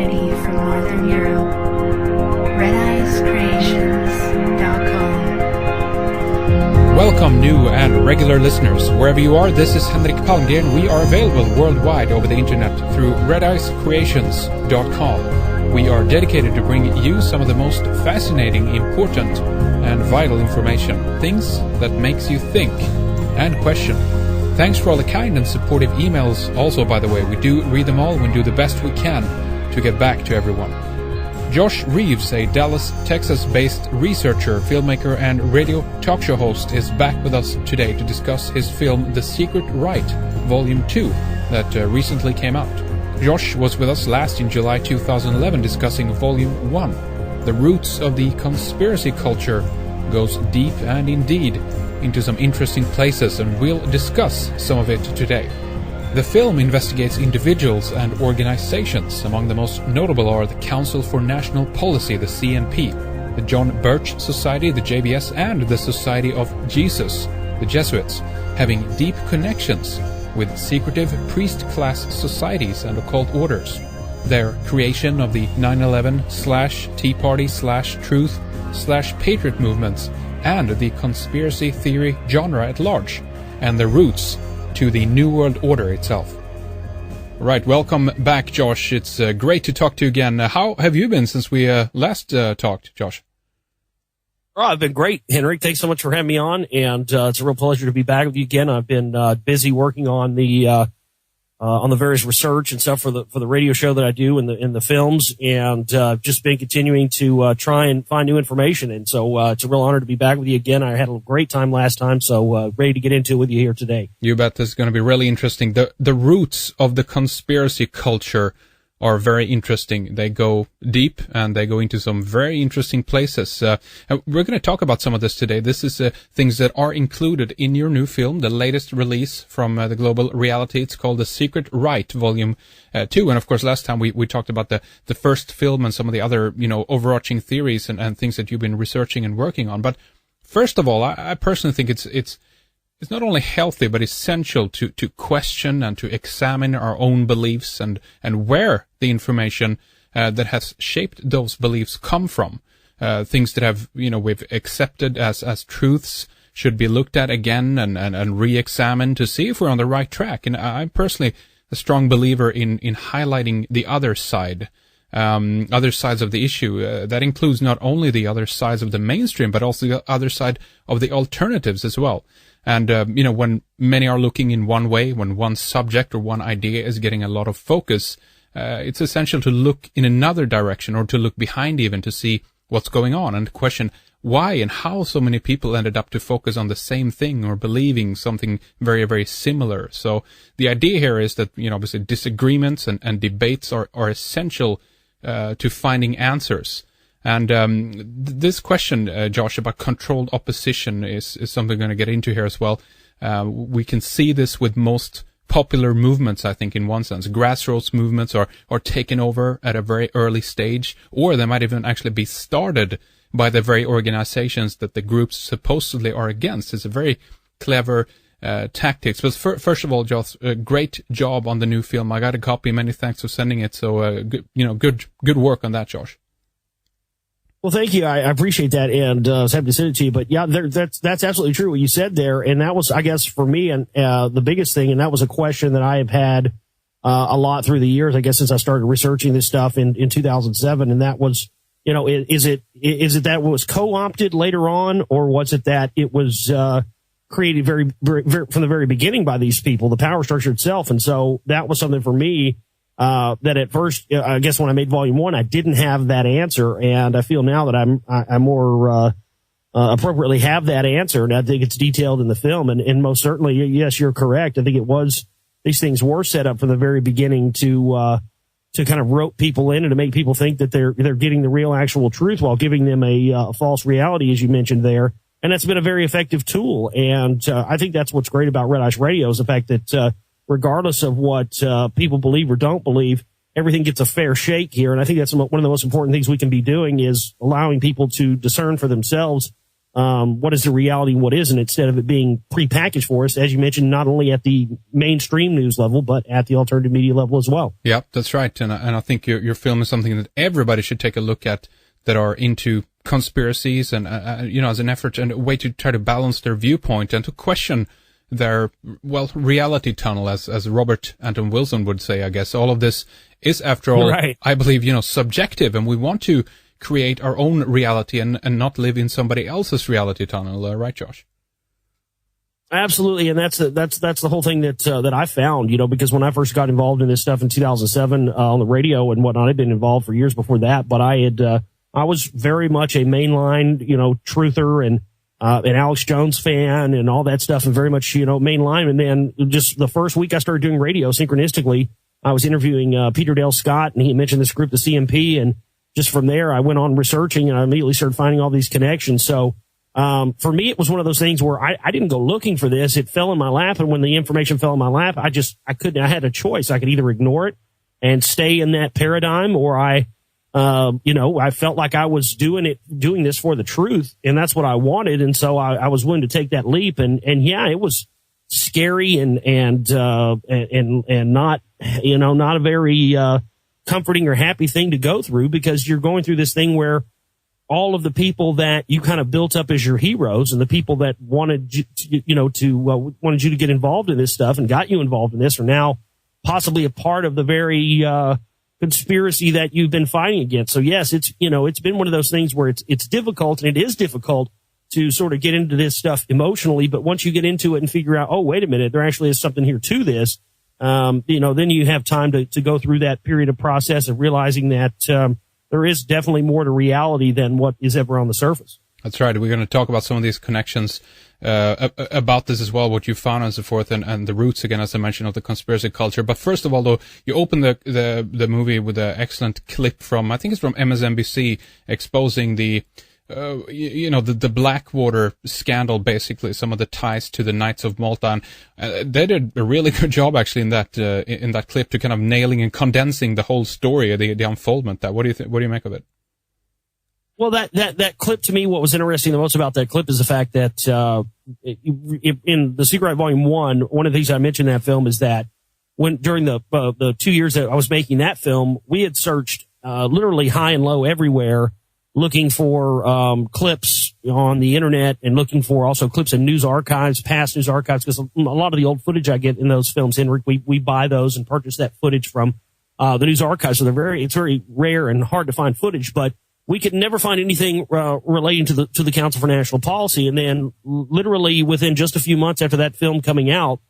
Christianity from Northern Europe. RedEyesCreations.com. Welcome, new and regular listeners. Wherever you are, this is Henrik Palmgren. We are available worldwide over the internet through RedEyesCreations.com. We are dedicated to bring you some of the most fascinating, important, and vital information. Things that makes you think and question. Thanks for all the kind and supportive emails. Also, by the way, we do read them all. We do the best we can to get back to everyone. Josh Reeves, a Dallas, Texas-based researcher, filmmaker, and radio talk show host, is back with us today to discuss his film The Secret Right, Volume 2, that recently came out. Josh was with us last in July 2011 discussing Volume 1. The roots of the conspiracy culture goes deep and indeed into some interesting places, and we'll discuss some of it today. The film investigates individuals and organizations. Among the most notable are the Council for National Policy, the CNP, the John Birch Society, the JBS, and the Society of Jesus, the Jesuits, having deep connections with secretive priest-class societies and occult orders. Their creation of the 9/11/Tea Party/Truth/Patriot movements and the conspiracy theory genre at large, and their roots to the New World Order itself. Right, welcome back, Josh. It's great to talk to you again. How have you been since we last talked, Josh? Oh, I've been great, Henrik. Thanks so much for having me on, and it's a real pleasure to be back with you again. I've been busy working on the various research and stuff for the radio show that I do in the films, and just been continuing to try and find new information. And so it's a real honor to be back with you again. I had a great time last time, so ready to get into it with you here today. You bet. This is going to be really interesting. The roots of the conspiracy culture are very interesting. They go deep and they go into some very interesting places. We're going to talk about some of this today. This is things that are included in your new film, the latest release from the Global Reality. It's called The Secret Right, Volume 2. And of course, last time we talked about the first film and some of the other, overarching theories and things that you've been researching and working on. But first of all, I personally think it's not only healthy, but essential to question and to examine our own beliefs and where the information that has shaped those beliefs come from. Things that have, we've accepted as truths should be looked at again and re-examined to see if we're on the right track. And I'm personally a strong believer in highlighting the other side, other sides of the issue. That includes not only the other sides of the mainstream, but also the other side of the alternatives as well. And, when many are looking in one way, when one subject or one idea is getting a lot of focus, it's essential to look in another direction or to look behind even to see what's going on and question why and how so many people ended up to focus on the same thing or believing something very, very similar. So the idea here is that, obviously disagreements and debates are essential to finding answers. And this question, Josh, about controlled opposition is something we're going to get into here as well. We can see this with most popular movements, I think, in one sense. Grassroots movements are taken over at a very early stage, or they might even actually be started by the very organizations that the groups supposedly are against. It's a very clever tactics. But first of all, Josh, great job on the new film. I got a copy. Many thanks for sending it. So, good work on that, Josh. Well, thank you. I appreciate that, and I was happy to send it to you. But yeah, that's absolutely true what you said there, and that was, I guess, for me, and the biggest thing, and that was a question that I have had a lot through the years, I guess, since I started researching this stuff in 2007, and that was, is it that it was co-opted later on, or was it that it was created very, very, very from the very beginning by these people, the power structure itself? And so that was something for me. That at first, I guess when I made Volume 1, I didn't have that answer, and I feel now that I more appropriately have that answer, and I think it's detailed in the film. And most certainly, yes, you're correct. I think these things were set up from the very beginning to kind of rope people in and to make people think that they're getting the real actual truth while giving them a false reality, as you mentioned there. And that's been a very effective tool. And I think that's what's great about Red Eyes Radio is the fact that regardless of what people believe or don't believe, everything gets a fair shake here. And I think that's one of the most important things we can be doing is allowing people to discern for themselves what is the reality and what isn't, instead of it being prepackaged for us, as you mentioned, not only at the mainstream news level, but at the alternative media level as well. Yeah, that's right. And I think your film is something that everybody should take a look at that are into conspiracies and, as an effort and a way to try to balance their viewpoint and to question their, reality tunnel, as Robert Anton Wilson would say, I guess. All of this is, after all, right, I believe, subjective, and we want to create our own reality and not live in somebody else's reality tunnel. Right, Josh? Absolutely. And that's the whole thing that I found, because when I first got involved in this stuff in 2007, on the radio and whatnot, I'd been involved for years before that, but I was very much a mainline, truther and an Alex Jones fan and all that stuff, and very much, mainline. And then just the first week I started doing radio, synchronistically, I was interviewing Peter Dale Scott, and he mentioned this group, the CMP, and just from there I went on researching, and I immediately started finding all these connections. So for me, it was one of those things where I didn't go looking for this. It fell in my lap, and when the information fell in my lap, I had a choice. I could either ignore it and stay in that paradigm, or I felt like I was doing this for the truth, and that's what I wanted. And so I was willing to take that leap. And yeah, it was scary and not, not a very, comforting or happy thing to go through, because you're going through this thing where all of the people that you kind of built up as your heroes and the people that wanted wanted you to get involved in this stuff and got you involved in this are now possibly a part of the very, conspiracy that you've been fighting against. So yes, it's been one of those things where it's difficult, and it is difficult to sort of get into this stuff emotionally. But once you get into it and figure out, oh, wait a minute, there actually is something here to this, then you have time to go through that period of process of realizing that, there is definitely more to reality than what is ever on the surface. That's right. We're going to talk about some of these connections about this as well, what you found and so forth, and the roots, again, as I mentioned, of the conspiracy culture. But first of all, though, you open the movie with an excellent clip from, I think it's from MSNBC, exposing the Blackwater scandal, basically, some of the ties to the Knights of Malta. And they did a really good job, actually, in that clip, to kind of nailing and condensing the whole story, the unfoldment. What do you make of it? Well, that clip, to me, what was interesting the most about that clip is the fact that in The Secret Volume 1, one of the things I mentioned in that film is that during the 2 years that I was making that film, we had searched literally high and low everywhere, looking for clips on the internet and looking for also clips in news archives, past news archives, because a lot of the old footage I get in those films, Henrik, we buy those and purchase that footage from the news archives. So it's very rare and hard to find footage, but we could never find anything relating to the Council for National Policy. And then literally within just a few months after that film coming out,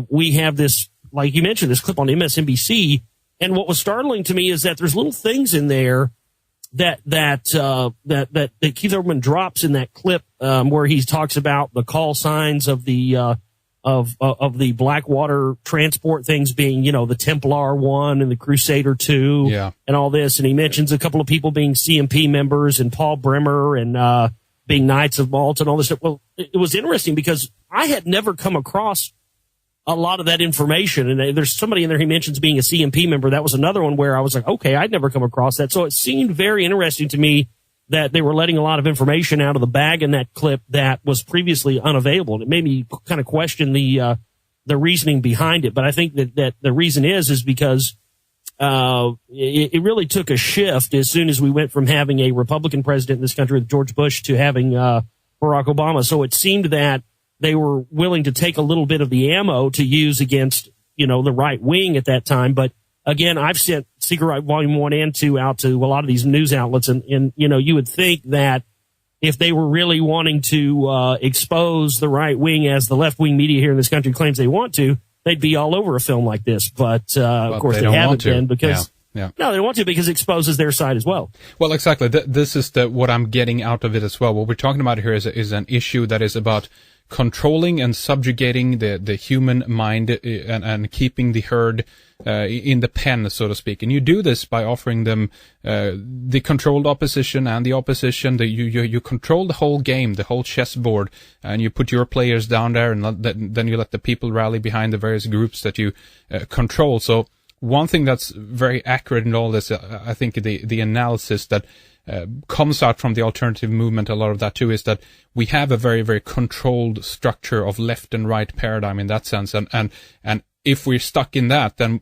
we have this, like you mentioned, this clip on MSNBC. And what was startling to me is that there's little things in there that Keith Olbermann drops in that clip, where he talks about the call signs of the Blackwater transport things being, the Templar 1 and the Crusader 2, and all this. And he mentions a couple of people being CMP members and Paul Bremer and being Knights of Malta and all this stuff. Well, it was interesting because I had never come across a lot of that information. And there's somebody in there he mentions being a CMP member. That was another one where I was like, okay, I'd never come across that. So it seemed very interesting to me that they were letting a lot of information out of the bag in that clip that was previously unavailable. And it made me kind of question the reasoning behind it. But I think that the reason is because it really took a shift as soon as we went from having a Republican president in this country with George Bush to having Barack Obama. So it seemed that they were willing to take a little bit of the ammo to use against, the right wing at that time. But again, I've sent Secret Volume 1 and 2 out to a lot of these news outlets. And you would think that if they were really wanting to expose the right wing, as the left wing media here in this country claims they want to, they'd be all over a film like this. But of course, they haven't been because no, they don't want to, because it exposes their side as well. Well, exactly. This is what I'm getting out of it as well. What we're talking about here is an issue that is about controlling and subjugating the human mind and keeping the herd in the pen, so to speak. And you do this by offering them the controlled opposition and the opposition. You control the whole game, the whole chessboard, and you put your players down there, and then you let the people rally behind the various groups that you control. So one thing that's very accurate in all this, I think the analysis that comes out from the alternative movement, a lot of that too, is that we have a very, very controlled structure of left and right paradigm in that sense. And if we're stuck in that, then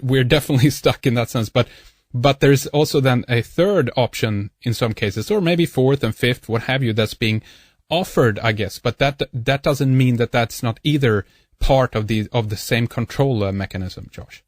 we're definitely stuck in that sense. But there's also then a third option in some cases, or maybe fourth and fifth, what have you, that's being offered, I guess. But that doesn't mean that that's not either part of the same control mechanism, Josh.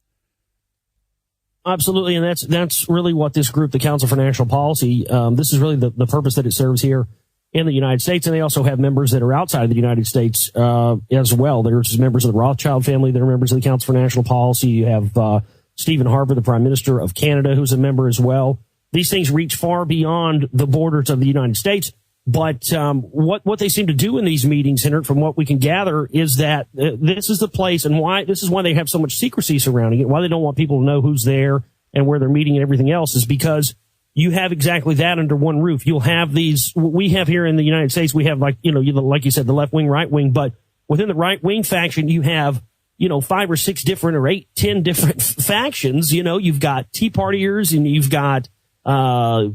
Absolutely, and that's really what this group, the Council for National Policy, this is really the purpose that it serves here in the United States, and they also have members that are outside of the United States as well. There's members of the Rothschild family that are members of the Council for National Policy. You have Stephen Harper, the Prime Minister of Canada, who's a member as well. These things reach far beyond the borders of the United States. But what they seem to do in these meetings, Henrik, from what we can gather, is that this is the place, and this is why they have so much secrecy surrounding it, why they don't want people to know who's there and where they're meeting and everything else, is because you have exactly that under one roof. You'll have these, we have here in the United States, we have like you said, the left wing, right wing, but within the right wing faction, you have 5 or 6 different or 8, 10 different factions. You've got Tea Partiers, and you've got, paleo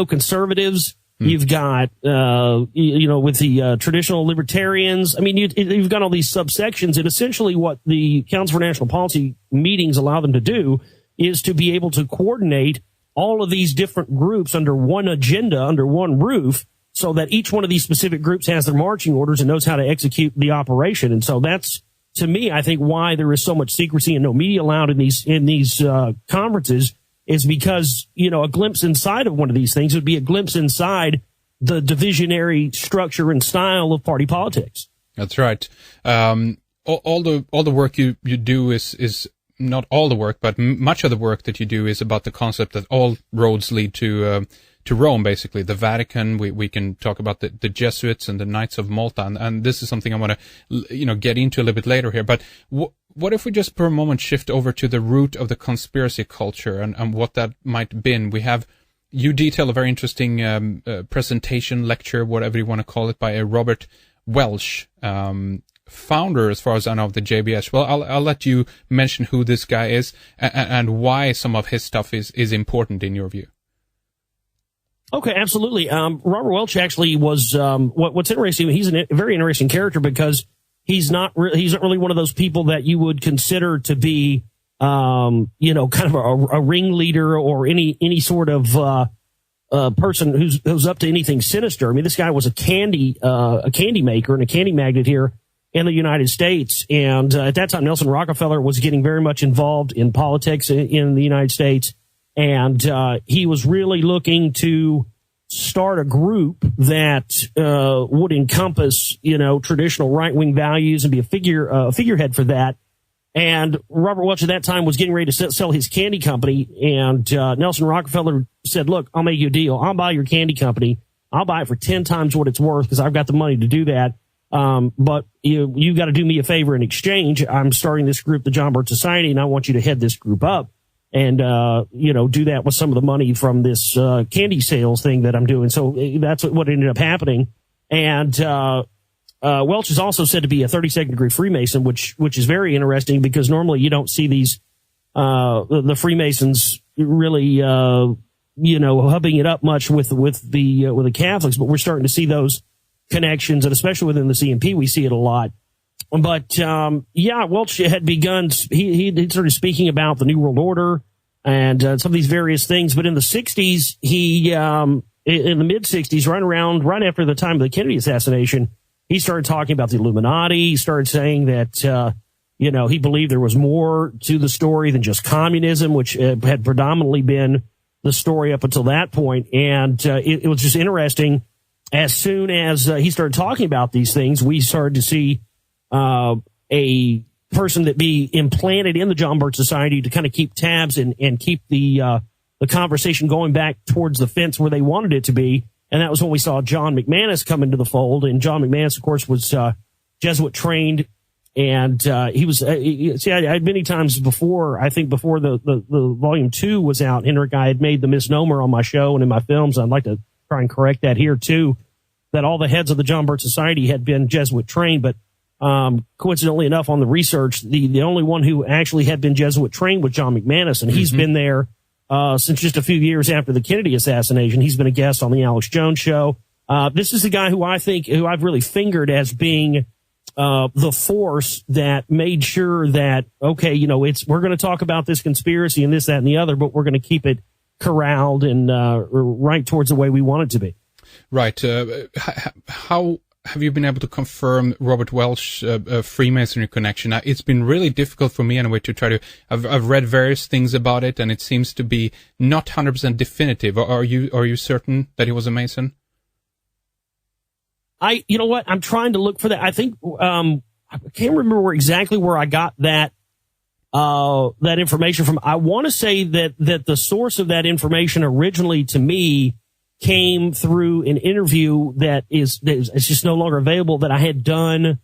conservatives. You've got, with the traditional libertarians. I mean, you've got all these subsections, and essentially what the Council for National Policy meetings allow them to do is to be able to coordinate all of these different groups under one agenda, under one roof, so that each one of these specific groups has their marching orders and knows how to execute the operation. And so that's, to me, I think why there is so much secrecy and no media allowed in these conferences, is because, a glimpse inside of one of these things would be a glimpse inside the divisionary structure and style of party politics. That's right. All the work you do is not all the work, but much of the work that you do is about the concept that all roads lead to Rome, basically. The Vatican, we can talk about the Jesuits and the Knights of Malta, and this is something I want to, get into a little bit later here. But what if we just for a moment shift over to the root of the conspiracy culture and what that might have been? You detail a very interesting presentation, lecture, whatever you want to call it, by a Robert Welch, founder, as far as I know, of the JBS. Well, I'll let you mention who this guy is and why some of his stuff is important in your view. Okay, absolutely. Robert Welch actually was what's interesting. He's a very interesting character because he's not really one of those people that you would consider to be kind of a ringleader or any sort of person who's up to anything sinister. I mean, this guy was a candy maker and a candy magnet here in the United States, and at that time, Nelson Rockefeller was getting very much involved in politics in the United States. And he was really looking to start a group that would encompass, traditional right-wing values and be a figurehead for that. And Robert Welch at that time was getting ready to sell his candy company. And Nelson Rockefeller said, "Look, I'll make you a deal. I'll buy your candy company. I'll buy it for 10 times what it's worth because I've got the money to do that. But you got to do me a favor in exchange. I'm starting this group, the John Birch Society, and I want you to head this group up. And, do that with some of the money from this candy sales thing that I'm doing." So that's what ended up happening. And Welch is also said to be a 32nd degree Freemason, which is very interesting because normally you don't see these the Freemasons really hubbing it up much with the Catholics, but we're starting to see those connections, and especially within the CNP, we see it a lot. But, Welch had begun, he started speaking about the New World Order and some of these various things. But in the 60s, in the mid-60s, right after the time of the Kennedy assassination, he started talking about the Illuminati. He started saying that, he believed there was more to the story than just communism, which had predominantly been the story up until that point. And it was just interesting. As soon as he started talking about these things, we started to see a person that be implanted in the John Birch Society to kind of keep tabs and keep the conversation going back towards the fence where they wanted it to be. And that was when we saw John McManus come into the fold. And John McManus, of course, was Jesuit trained. And he was, I had many times before, I think before the volume 2 was out, Henrik, I had made the misnomer on my show and in my films. I'd like to try and correct that here too, that all the heads of the John Birch Society had been Jesuit trained. But Coincidentally enough, on the research, the only one who actually had been Jesuit trained was John McManus, and he's been there since just a few years after the Kennedy assassination. He's been a guest on the Alex Jones show. This is the guy who I've really fingered as being the force that made sure that, okay, we're going to talk about this conspiracy and this, that, and the other, but we're going to keep it corralled and right towards the way we want it to be. Right. How have you been able to confirm Robert Welch Freemasonry connection? It's been really difficult for me anyway to try to. I've read various things about it, and it seems to be not 100% definitive. Are you certain that he was a Mason? You know what? I'm trying to look for that. I think I can't remember exactly where I got that information from. I want to say that the source of that information originally to me came through an interview that is just no longer available that I had done.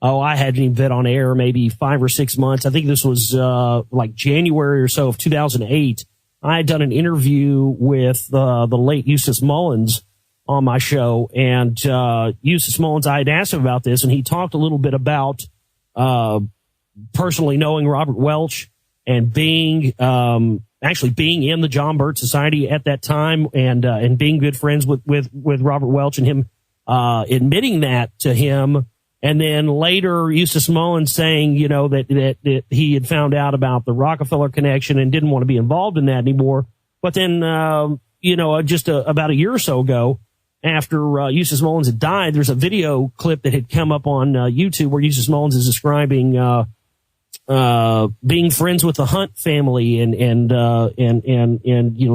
I hadn't even been on air maybe 5 or 6 months. I think this was like January or so of 2008. I had done an interview with the late Eustace Mullins on my show, and Eustace Mullins, I had asked him about this, and he talked a little bit about personally knowing Robert Welch and being in the John Birch Society at that time, and being good friends with Robert Welch, and him admitting that to him. And then later, Eustace Mullins saying, that he had found out about the Rockefeller connection and didn't want to be involved in that anymore. But then, just about a year or so ago, after Eustace Mullins had died, there's a video clip that had come up on YouTube where Eustace Mullins is describing being friends with the Hunt family and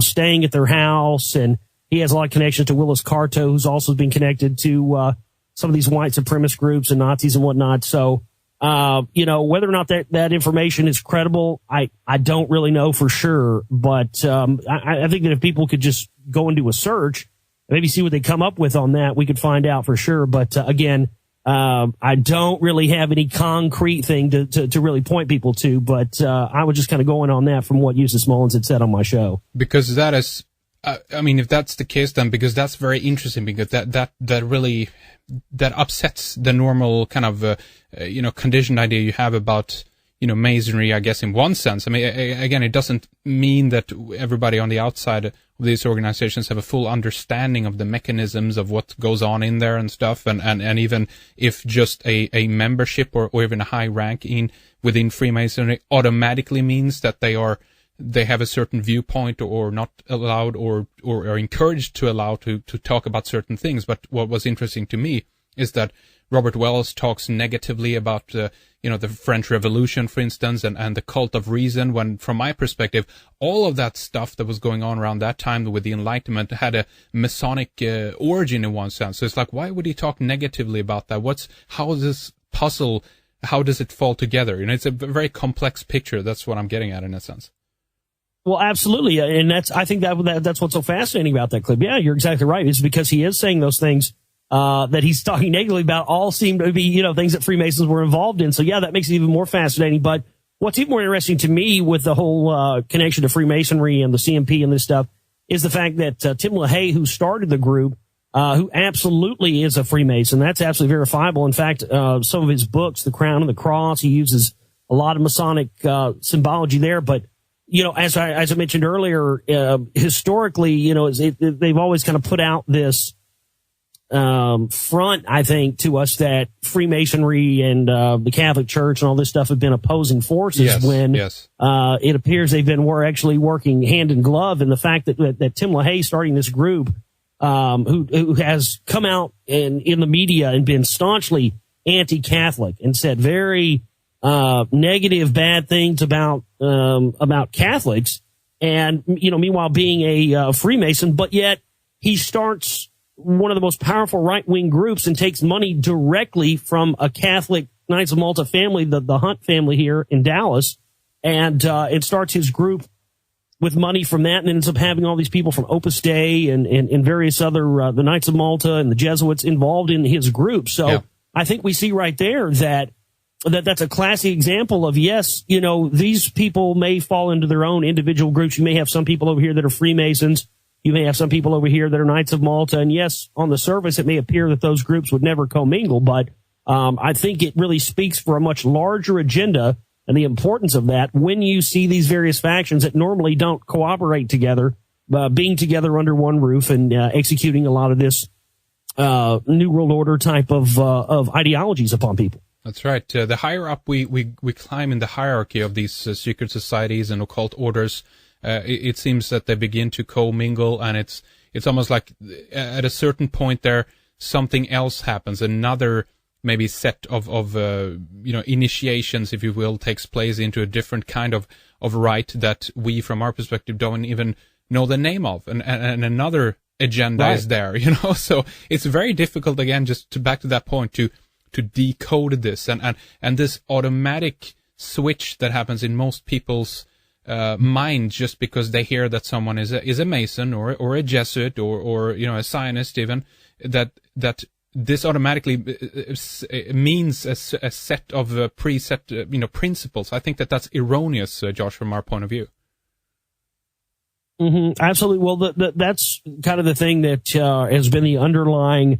staying at their house, and he has a lot of connections to Willis Carto, who's also been connected to some of these white supremacist groups and Nazis and whatnot. So whether or not that information is credible, I don't really know for sure, but I think that if people could just go and do a search, maybe see what they come up with on that, we could find out for sure. But again, I don't really have any concrete thing to really point people to, but I was just kind of going on that from what Eustace Mullins had said on my show. Because that is, if that's the case, then because that's very interesting, because that really upsets the normal kind of conditioned idea you have about Masonry, I guess, in one sense. Again, it doesn't mean that everybody on the outside of these organizations have a full understanding of the mechanisms of what goes on in there and stuff. And even if just a membership or even a high rank within Freemasonry automatically means that they have a certain viewpoint or not allowed or are encouraged to allow to talk about certain things. But what was interesting to me is that Robert Wells talks negatively about the French Revolution, for instance, and the cult of reason, when, from my perspective, all of that stuff that was going on around that time with the Enlightenment had a Masonic origin in one sense. So it's like, why would he talk negatively about that? How is this puzzle, how does it fall together? It's a very complex picture. That's what I'm getting at in a sense. Well, absolutely. And I think that's what's so fascinating about that clip. Yeah, you're exactly right. It's because he is saying those things that he's talking negatively about all seem to be, things that Freemasons were involved in. So yeah, that makes it even more fascinating. But what's even more interesting to me with the whole connection to Freemasonry and the CMP and this stuff is the fact that Tim LaHaye, who started the group, who absolutely is a Freemason, that's absolutely verifiable. In fact, some of his books, The Crown and the Cross, he uses a lot of Masonic symbology there. But as I mentioned earlier, historically, they've always kind of put out this front, I think, to us that Freemasonry and the Catholic Church and all this stuff have been opposing forces it appears they've been actually working hand in glove. And the fact that Tim LaHaye starting this group, who has come out in the media and been staunchly anti-Catholic and said very negative, bad things about Catholics, and meanwhile being a Freemason, but yet he starts one of the most powerful right-wing groups and takes money directly from a Catholic Knights of Malta family, the Hunt family here in Dallas, and it starts his group with money from that, and ends up having all these people from Opus Dei and various other the Knights of Malta and the Jesuits involved in his group. So I think we see right there that's a classic example of, yes, these people may fall into their own individual groups. You may have some people over here that are Freemasons. You may have some people over here that are Knights of Malta. And yes, on the surface, it may appear that those groups would never commingle, but I think it really speaks for a much larger agenda and the importance of that when you see these various factions that normally don't cooperate together, being together under one roof and executing a lot of this New World Order type of ideologies upon people. That's right. The higher up we climb in the hierarchy of these secret societies and occult orders, it seems that they begin to co-mingle, and it's almost like at a certain point there something else happens. Another maybe set of initiations, if you will, takes place into a different kind of rite that we, from our perspective, don't even know the name of, and another agenda right. is there, So it's very difficult, again, just back to that point, to decode this, and this automatic switch that happens in most people's mind just because they hear that someone is a Mason or a Jesuit or a Zionist even, that this automatically means a set of preset principles. I think that's erroneous, Josh, from our point of view. Mm-hmm, absolutely. Well, that's kind of the thing that has been the underlying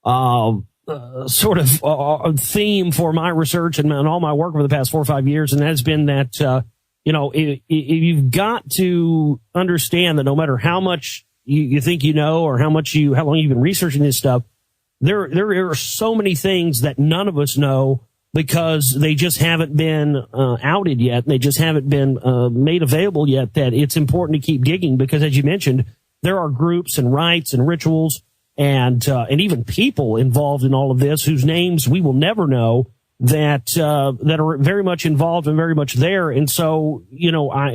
sort of theme for my research and all my work over the past 4 or 5 years, and that's been that you've got to understand that no matter how much you think you know or how long you've been researching this stuff, there are so many things that none of us know because they just haven't been outed yet. They just haven't been made available yet, that it's important to keep digging because, as you mentioned, there are groups and rites and rituals and even people involved in all of this whose names we will never know that are very much involved and very much there. And so,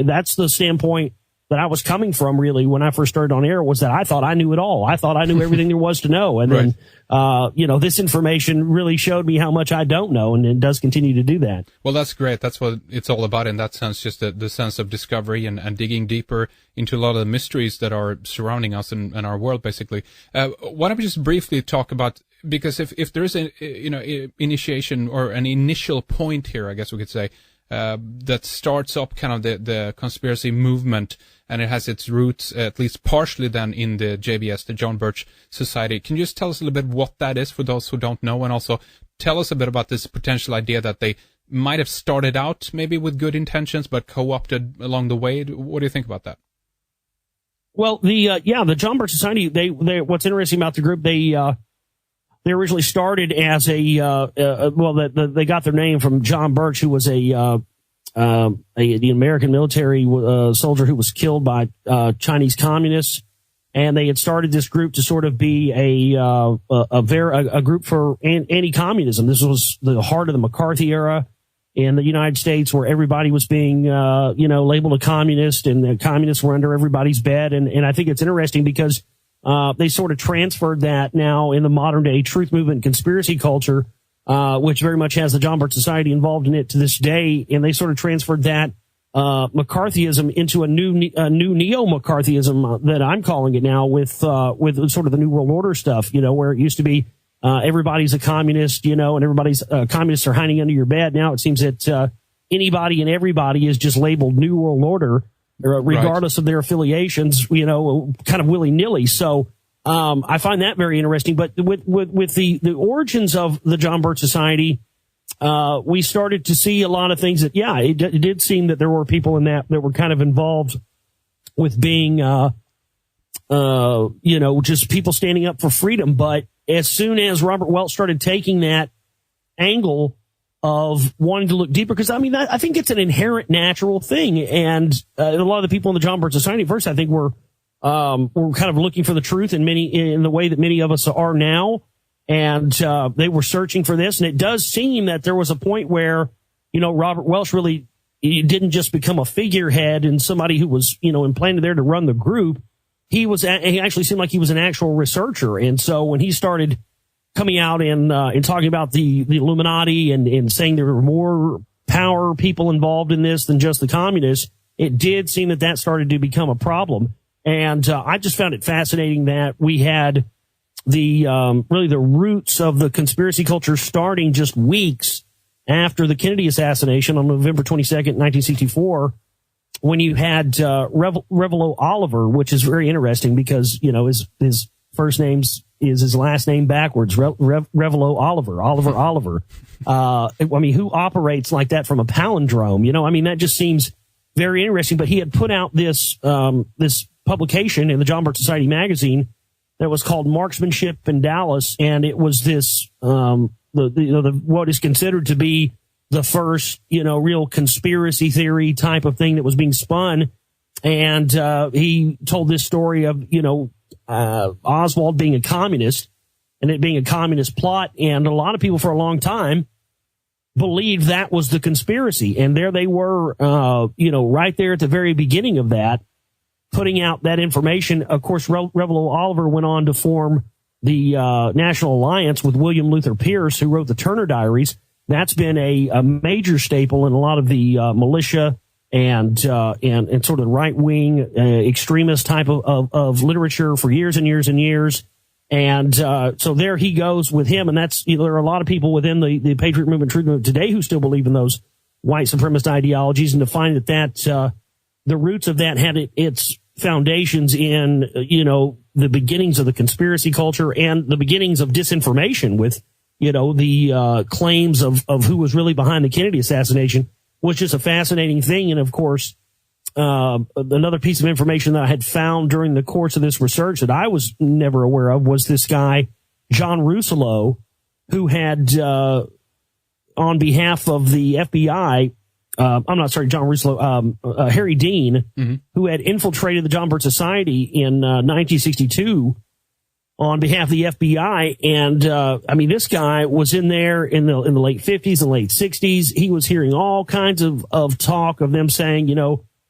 that's the standpoint that I was coming from really when I first started on air, was that I thought I knew it all. I thought I knew everything there was to know. And right. then, this information really showed me how much I don't know, and it does continue to do that. Well, that's great. That's what it's all about in that sense, just the sense of discovery and digging deeper into a lot of the mysteries that are surrounding us and our world, basically. Why don't we just briefly talk about, because if there is initiation or an initial point here, I guess we could say, that starts up kind of the conspiracy movement, and it has its roots, at least partially then, in the JBS, the John Birch Society. Can you just tell us a little bit what that is for those who don't know, and also tell us a bit about this potential idea that they might have started out maybe with good intentions but co-opted along the way? What do you think about that? Well, the John Birch Society, they what's interesting about the group, they originally started as they got their name from John Birch, who was the American military soldier who was killed by Chinese communists, and they had started this group to sort of be a group for anti-communism. This was the heart of the McCarthy era in the United States, where everybody was being labeled a communist, and the communists were under everybody's bed. And I think it's interesting because they sort of transferred that now in the modern day truth movement conspiracy culture, which very much has the John Birch Society involved in it to this day. And they sort of transferred that McCarthyism into a new neo-McCarthyism that I'm calling it now, with sort of the New World Order stuff, where it used to be everybody's a communist, and everybody's communists are hiding under your bed. Now it seems that anybody and everybody is just labeled New World Order, regardless of their affiliations, kind of willy-nilly. So I find that very interesting. But with the origins of the John Birch Society, we started to see a lot of things that, it did seem that there were people in that were kind of involved with being, just people standing up for freedom. But as soon as Robert Welch started taking that angle of wanting to look deeper, because I think it's an inherent natural thing, and a lot of the people in the John Birch Society at first, I think, were kind of looking for the truth in the way that many of us are now, and they were searching for this. And it does seem that there was a point where Robert Welch really didn't just become a figurehead and somebody who was implanted there to run the group. He actually seemed like he was an actual researcher, and so when he started coming out and talking about the Illuminati and saying there were more power people involved in this than just the communists, it did seem that started to become a problem. And I just found it fascinating that we had really the roots of the conspiracy culture starting just weeks after the Kennedy assassination on November 22nd, 1964, when you had Revelo Oliver, which is very interesting because his first name's his last name backwards, Revelo Oliver. Who operates like that from a palindrome? That just seems very interesting. But he had put out this publication in the John Birch Society magazine that was called Marksmanship in Dallas, and it was this what is considered to be the first real conspiracy theory type of thing that was being spun. And he told this story of Oswald being a communist and it being a communist plot, and a lot of people for a long time believed that was the conspiracy. And there they were, right there at the very beginning of that, putting out that information. Of course, Revelo Oliver went on to form the National Alliance with William Luther Pierce, who wrote the Turner Diaries. That's been a major staple in a lot of the militia and sort of the right-wing extremist type of literature for years and years and years. And so there he goes with him, and that's there are a lot of people within the Patriot Movement, Truth Movement today who still believe in those white supremacist ideologies, and to find that the roots of that had its foundations in the beginnings of the conspiracy culture and the beginnings of disinformation with the claims of who was really behind the Kennedy assassination, which is a fascinating thing. And of course, another piece of information that I had found during the course of this research that I was never aware of was this guy, John Russolo, who had, on behalf of the FBI, John Russolo, Harry Dean, mm-hmm. who had infiltrated the John Birch Society in 1962 on behalf of the FBI. And, this guy was in there in the late 50s and late 60s. He was hearing all kinds of talk of them saying,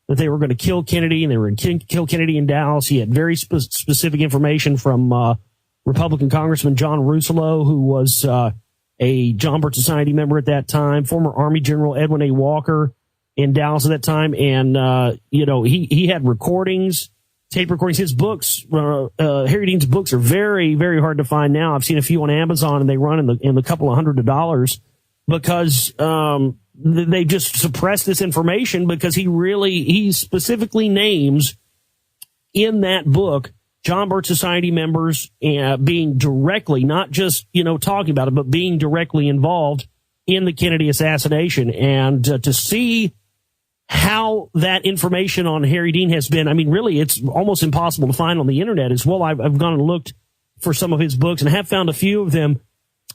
that they were going to kill Kennedy and they were going to kill Kennedy in Dallas. He had very specific information from Republican Congressman John Russolo, who was a John Birch Society member at that time, former Army General Edwin A. Walker in Dallas at that time. And, he had recordings, tape recordings. His books, Harry Dean's books are very, very hard to find now. I've seen a few on Amazon, and they run in the couple of $100 because they just suppressed this information, because he specifically names in that book John Birch Society members being directly, not just, talking about it, but being directly involved in the Kennedy assassination. And to see how that information on Harry Dean has been, really, it's almost impossible to find on the internet as well. I've gone and looked for some of his books and have found a few of them.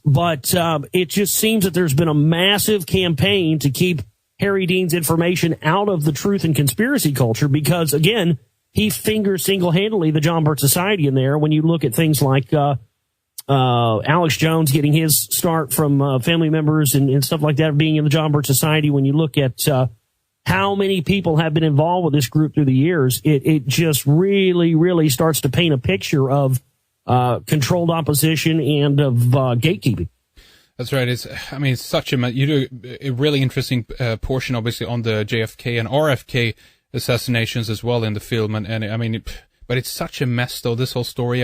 But it just seems that there's been a massive campaign to keep Harry Dean's information out of the truth and conspiracy culture, because, again, he fingers single-handedly the John Birch Society in there. When you look at things like Alex Jones getting his start from family members and stuff like that being in the John Birch Society, when you look at how many people have been involved with this group through the years, it just really, really starts to paint a picture of controlled opposition and of gatekeeping. That's right. It's such you do a really interesting portion, obviously, on the JFK and RFK assassinations as well in the film, but it's such a mess, though, this whole story.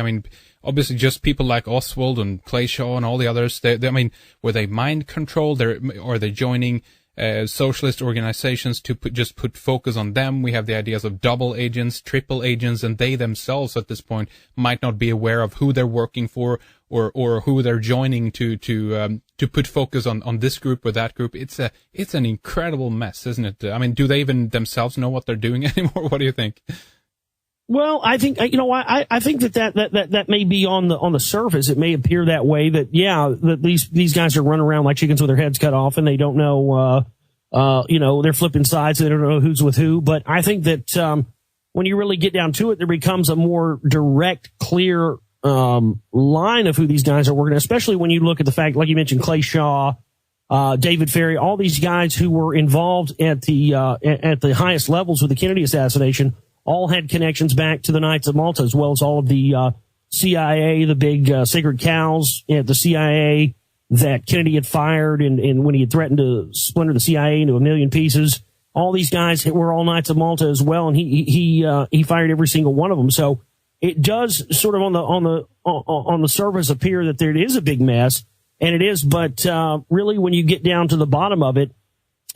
Obviously, just people like Oswald and Clay Shaw and all the others. Were they mind controlled? Are they joining socialist organizations to put focus on them? We have the ideas of double agents, triple agents, and they themselves at this point might not be aware of who they're working for or who they're joining to put focus on this group or that group. It's an incredible mess, isn't it? Do they even themselves know what they're doing anymore? What do you think? Well, I think I think that may be on the surface. It may appear that way, that these guys are running around like chickens with their heads cut off, and they don't know they're flipping sides, they don't know who's with who. But I think that when you really get down to it, there becomes a more direct, clear line of who these guys are working, especially when you look at the fact, like you mentioned, Clay Shaw, David Ferry, all these guys who were involved at the highest levels with the Kennedy assassination, all had connections back to the Knights of Malta, as well as all of the CIA, the big sacred cows at the CIA that Kennedy had fired, and when he had threatened to splinter the CIA into a million pieces. All these guys were all Knights of Malta as well, and he fired every single one of them. So it does sort of on the surface appear that there is a big mess, and it is. But really, when you get down to the bottom of it,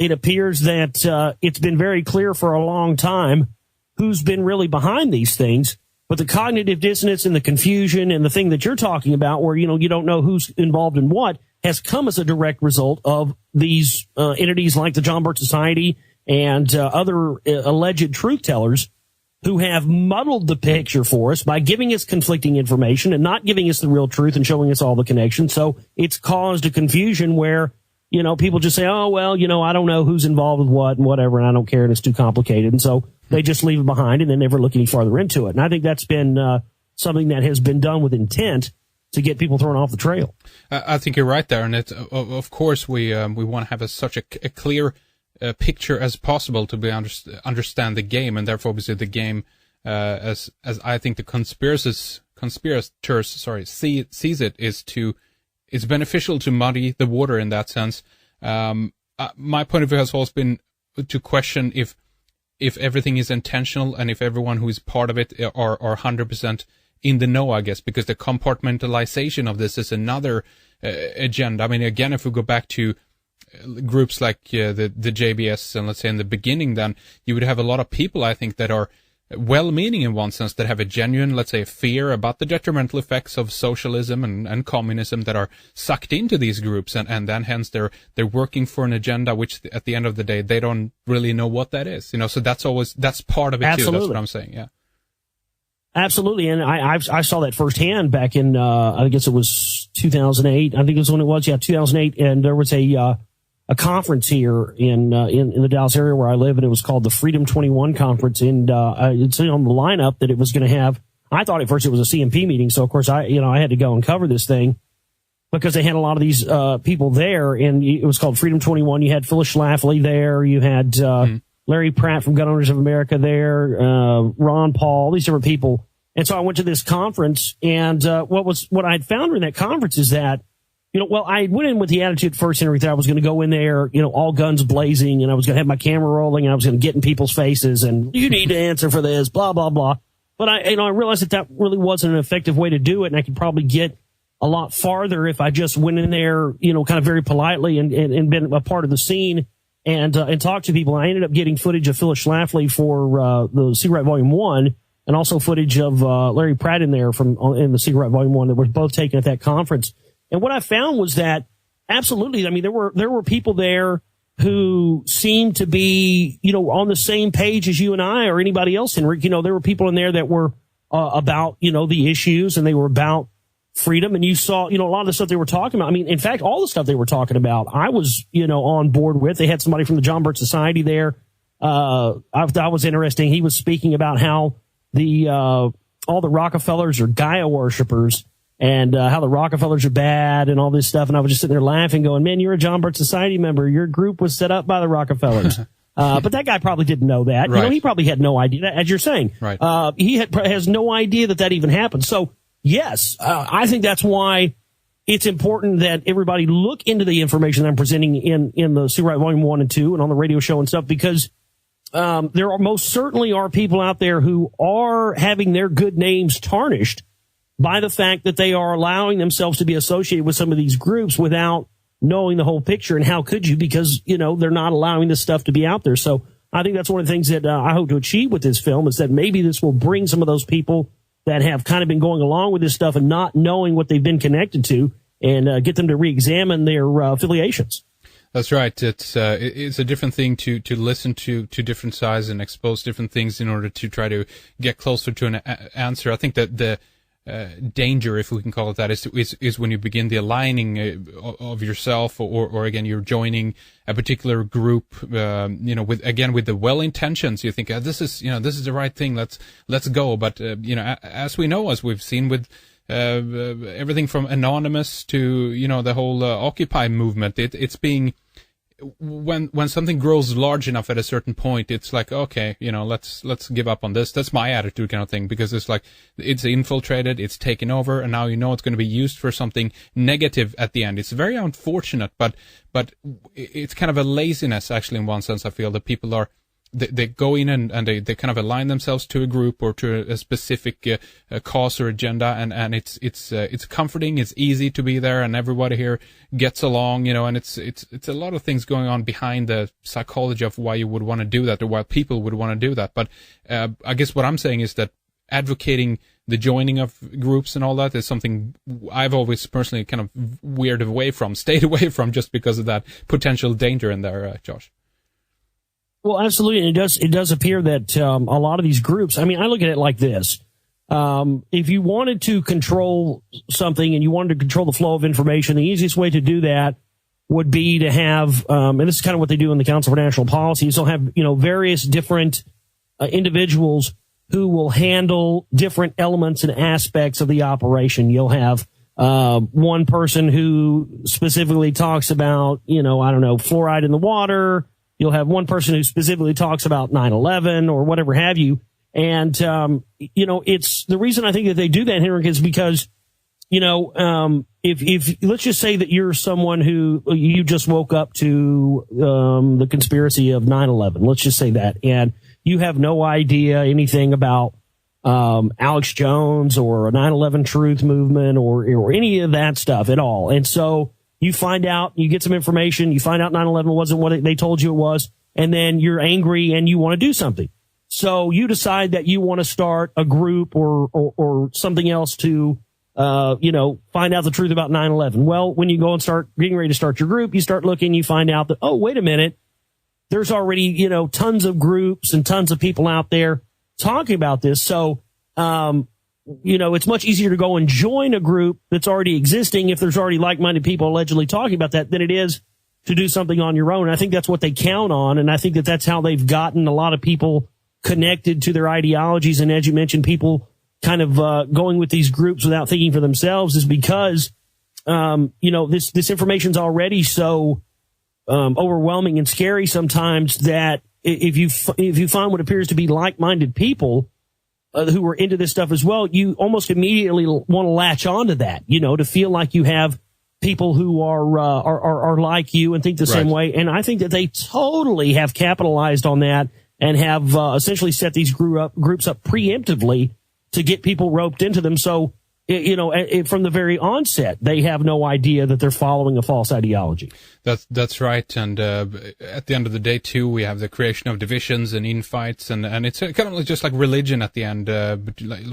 it appears that it's been very clear for a long time who's been really behind these things. But the cognitive dissonance and the confusion and the thing that you're talking about where, you don't know who's involved in what has come as a direct result of these entities like the John Birch Society and other alleged truth tellers who have muddled the picture for us by giving us conflicting information and not giving us the real truth and showing us all the connections. So it's caused a confusion where, people just say, oh, well, I don't know who's involved with what and whatever, and I don't care, and it's too complicated. And so they just leave it behind and they never look any farther into it. And I think that's been something that has been done with intent to get people thrown off the trail. I think you're right there. And of course, we want to have such a clear picture as possible to understand the game, and therefore obviously the game as I think the conspirators sees it is it's beneficial to muddy the water in that sense. My point of view has always been to question if everything is intentional and if everyone who is part of it are 100% in the know, I guess, because the compartmentalization of this is another agenda. I mean, again, if we go back to groups like the JBS, and let's say in the beginning, then you would have a lot of people, I think, that are well-meaning in one sense, that have a genuine, let's say, fear about the detrimental effects of socialism and communism, that are sucked into these groups, and then hence they're working for an agenda which at the end of the day they don't really know what that is. So that's part of it. Absolutely. Too. That's what I'm saying. Yeah. Absolutely, and I saw that firsthand back in I guess it was 2008. I think it was when it was 2008, and there was a conference here in the Dallas area where I live, and it was called the Freedom 21 Conference, and it's on the lineup that it was going to have. I thought at first it was a CMP meeting, so of course I had to go and cover this thing because they had a lot of these people there, and it was called Freedom 21. You had Phyllis Schlafly there, you had Larry Pratt from Gun Owners of America there, Ron Paul, all these different people. And so I went to this conference, and what I had found in that conference is that, I went in with the attitude first and everything. I was going to go in there, all guns blazing, and I was going to have my camera rolling, and I was going to get in people's faces, and you need to answer for this, blah, blah, blah. But I realized that really wasn't an effective way to do it, and I could probably get a lot farther if I just went in there, kind of very politely and been a part of the scene and talked to people. And I ended up getting footage of Phyllis Schlafly for the Secret Volume 1, and also footage of Larry Pratt in there in the Secret Volume 1 that were both taken at that conference. And what I found was that absolutely, I mean, there were people there who seemed to be, on the same page as you and I or anybody else, Henrik. There were people in there that were about, the issues, and they were about freedom. And you saw, a lot of the stuff they were talking about. I mean, in fact, all the stuff they were talking about, I was, on board with. They had somebody from the John Birch Society there. I thought was interesting. He was speaking about how all the Rockefellers are Gaia worshipers, and how the Rockefellers are bad and all this stuff. And I was just sitting there laughing, going, man, you're a John Birch Society member. Your group was set up by the Rockefellers. But that guy probably didn't know that. Right. He probably had no idea, as you're saying. Right. He has no idea that even happened. So, yes, I think that's why it's important that everybody look into the information I'm presenting in the Secret Volume 1 and 2 and on the radio show and stuff, because there are most certainly are people out there who are having their good names tarnished by the fact that they are allowing themselves to be associated with some of these groups without knowing the whole picture. And how could you? Because, they're not allowing this stuff to be out there. So I think that's one of the things that I hope to achieve with this film, is that maybe this will bring some of those people that have kind of been going along with this stuff and not knowing what they've been connected to, and get them to re-examine their affiliations. That's right. It's a different thing to listen to different sides and expose different things in order to try to get closer to an answer. I think that the danger, if we can call it that, is when you begin the aligning of yourself, or again, you're joining a particular group, with the well intentions. You think, this is the right thing. Let's go. But, as we know, as we've seen with, everything from Anonymous to, the whole, Occupy movement, it's being, when something grows large enough at a certain point, it's like, okay, let's give up on this. That's my attitude, kind of thing, because it's like, it's infiltrated, it's taken over, and now it's going to be used for something negative at the end. It's very unfortunate, but it's kind of a laziness, actually, in one sense. I feel that people are, they go in and they kind of align themselves to a group or to a specific cause or agenda, and it's comforting. It's easy to be there, and everybody here gets along, and it's a lot of things going on behind the psychology of why you would want to do that, or why people would want to do that. But I guess what I'm saying is that advocating the joining of groups and all that is something I've always personally kind of stayed away from, just because of that potential danger in there, Josh. Well, absolutely. And it does appear that a lot of these groups, I mean, I look at it like this. If you wanted to control something and you wanted to control the flow of information, the easiest way to do that would be to have, and this is kind of what they do in the Council for National Policy, is they'll have, various different individuals who will handle different elements and aspects of the operation. You'll have one person who specifically talks about, fluoride in the water. You'll have one person who specifically talks about 9/11 or whatever have you. And, it's the reason I think that they do that, Henrik, is because, if let's just say that you're someone who you just woke up to the conspiracy of 9/11, let's just say that, and you have no idea anything about Alex Jones or a 9/11 Truth movement or any of that stuff at all. And so you find out, you get some information, you find out 9/11 wasn't what they told you it was, and then you're angry and you want to do something. So you decide that you want to start a group or something else to, find out the truth about 9/11. Well, when you go and start getting ready to start your group, you start looking, you find out that, oh, wait a minute, there's already, tons of groups and tons of people out there talking about this. So, it's much easier to go and join a group that's already existing if there's already like-minded people allegedly talking about that than it is to do something on your own. And I think that's what they count on. And I think that that's how they've gotten a lot of people connected to their ideologies. And as you mentioned, people kind of going with these groups without thinking for themselves is because, this information's already so overwhelming and scary sometimes that if you find what appears to be like-minded people who are into this stuff as well, you almost immediately want to latch onto that, to feel like you have people who are like you and think the same way. And I think that they totally have capitalized on that and have essentially set these groups up preemptively to get people roped into them. So, from the very onset, they have no idea that they're following a false ideology. That's right. And at the end of the day, too, we have the creation of divisions and infights, and it's kind of just like religion at the end,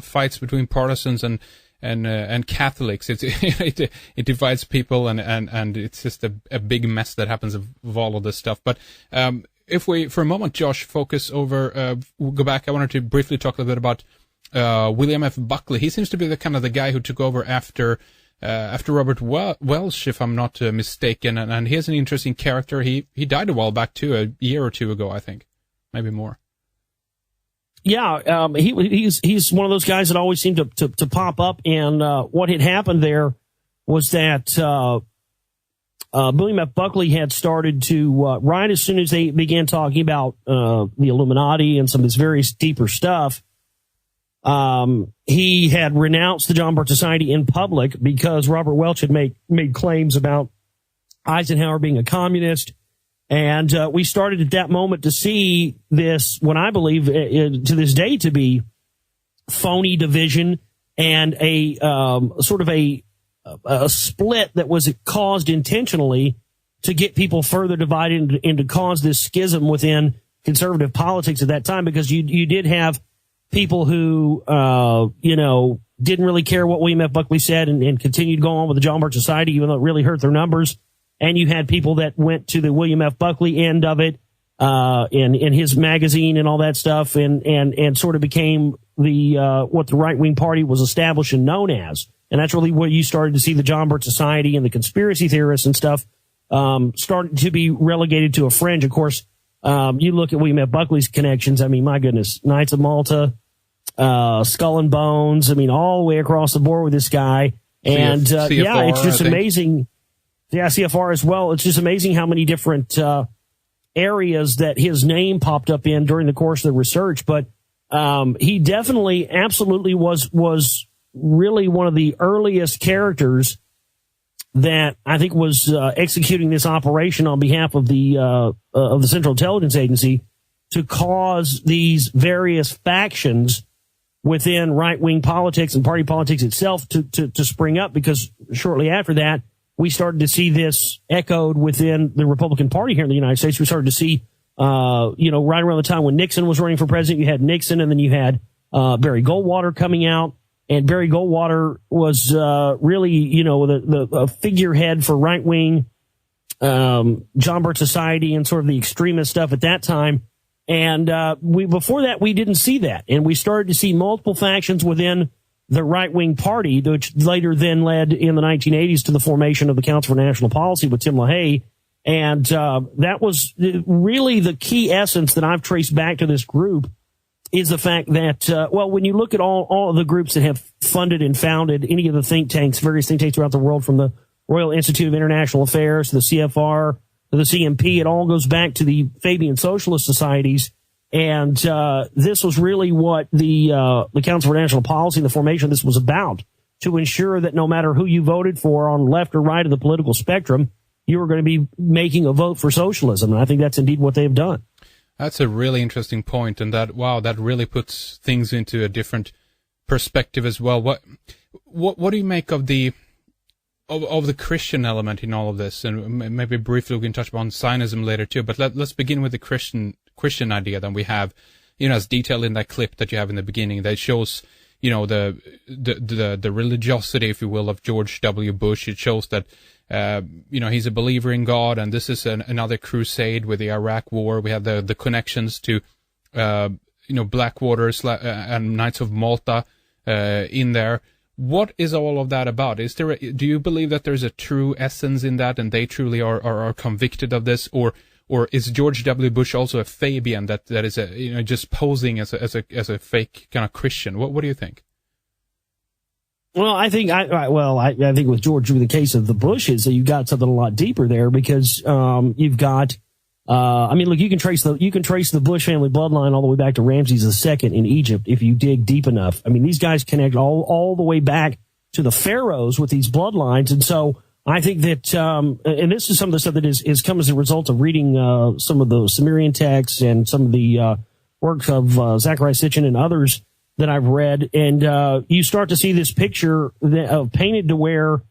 fights between Protestants and Catholics. It divides people, and it's just a big mess that happens of all of this stuff. But if we, for a moment, Josh, focus over, we'll go back. I wanted to briefly talk a little bit about William F. Buckley. He seems to be the guy who took over after Robert Welch, if I'm not mistaken, and he's an interesting character. He died a while back too, a year or two ago, I think, maybe more. Yeah, he's one of those guys that always seemed to pop up. And what had happened there was that William F. Buckley had started to right as soon as they began talking about the Illuminati and some of this various deeper stuff. He had renounced the John Birch Society in public because Robert Welch had made claims about Eisenhower being a communist. And we started at that moment to see this, what I believe to this day to be phony division and a sort of a split that was caused intentionally to get people further divided and to cause this schism within conservative politics at that time, because you did have people who, didn't really care what William F. Buckley said and continued to go on with the John Birch Society, even though it really hurt their numbers. And you had people that went to the William F. Buckley end of it, in his magazine and all that stuff, and sort of became the, what the right-wing party was established and known as. And that's really where you started to see the John Birch Society and the conspiracy theorists and stuff, started to be relegated to a fringe. Of course, you look at William F. Buckley's connections. I mean, my goodness, Knights of Malta, Skull and Bones. I mean, all the way across the board with this guy. And, CFR, it's just amazing. Yeah, CFR as well. It's just amazing how many different, areas that his name popped up in during the course of the research. But, he definitely absolutely was really one of the earliest characters that I think was executing this operation on behalf of the Central Intelligence Agency to cause these various factions within right-wing politics and party politics itself to spring up, because shortly after that, we started to see this echoed within the Republican Party here in the United States. We started to see, right around the time when Nixon was running for president, you had Nixon, and then you had Barry Goldwater coming out. And Barry Goldwater was really, the figurehead for right-wing John Birch Society and sort of the extremist stuff at that time. And before that, we didn't see that. And we started to see multiple factions within the right-wing party, which later then led in the 1980s to the formation of the Council for National Policy with Tim LaHaye. And that was really the key essence that I've traced back to this group, is the fact that, when you look at all of the groups that have funded and founded any of the think tanks, various think tanks throughout the world, from the Royal Institute of International Affairs to the CFR to the CMP, it all goes back to the Fabian Socialist Societies. And this was really what the Council for National Policy and the formation of this was about, to ensure that no matter who you voted for on left or right of the political spectrum, you were going to be making a vote for socialism. And I think that's indeed what they've done. That's a really interesting point, and that really puts things into a different perspective as well. What do you make of the Christian element in all of this? And maybe briefly we can touch upon Zionism later too. But let's begin with the Christian idea that we have, as detailed in that clip that you have in the beginning, that shows, the religiosity, if you will, of George W. Bush. It shows that he's a believer in God, and this is another crusade with the Iraq War. We have the connections to, Blackwater and Knights of Malta in there. What is all of that about? Do you believe that there's a true essence in that, and they truly are convicted of this, or is George W. Bush also a Fabian that is just posing as a fake kind of Christian? What do you think? Well, I think I think with George, the case of the Bushes, you got something a lot deeper there, because you've got look, you can trace the Bush family bloodline all the way back to Ramses II in Egypt if you dig deep enough. I mean, these guys connect all the way back to the pharaohs with these bloodlines, and so I think that and this is some of the stuff that is come as a result of reading some of the Sumerian texts and some of the works of Zachariah Sitchin and others that I've read, and you start to see this picture painted to where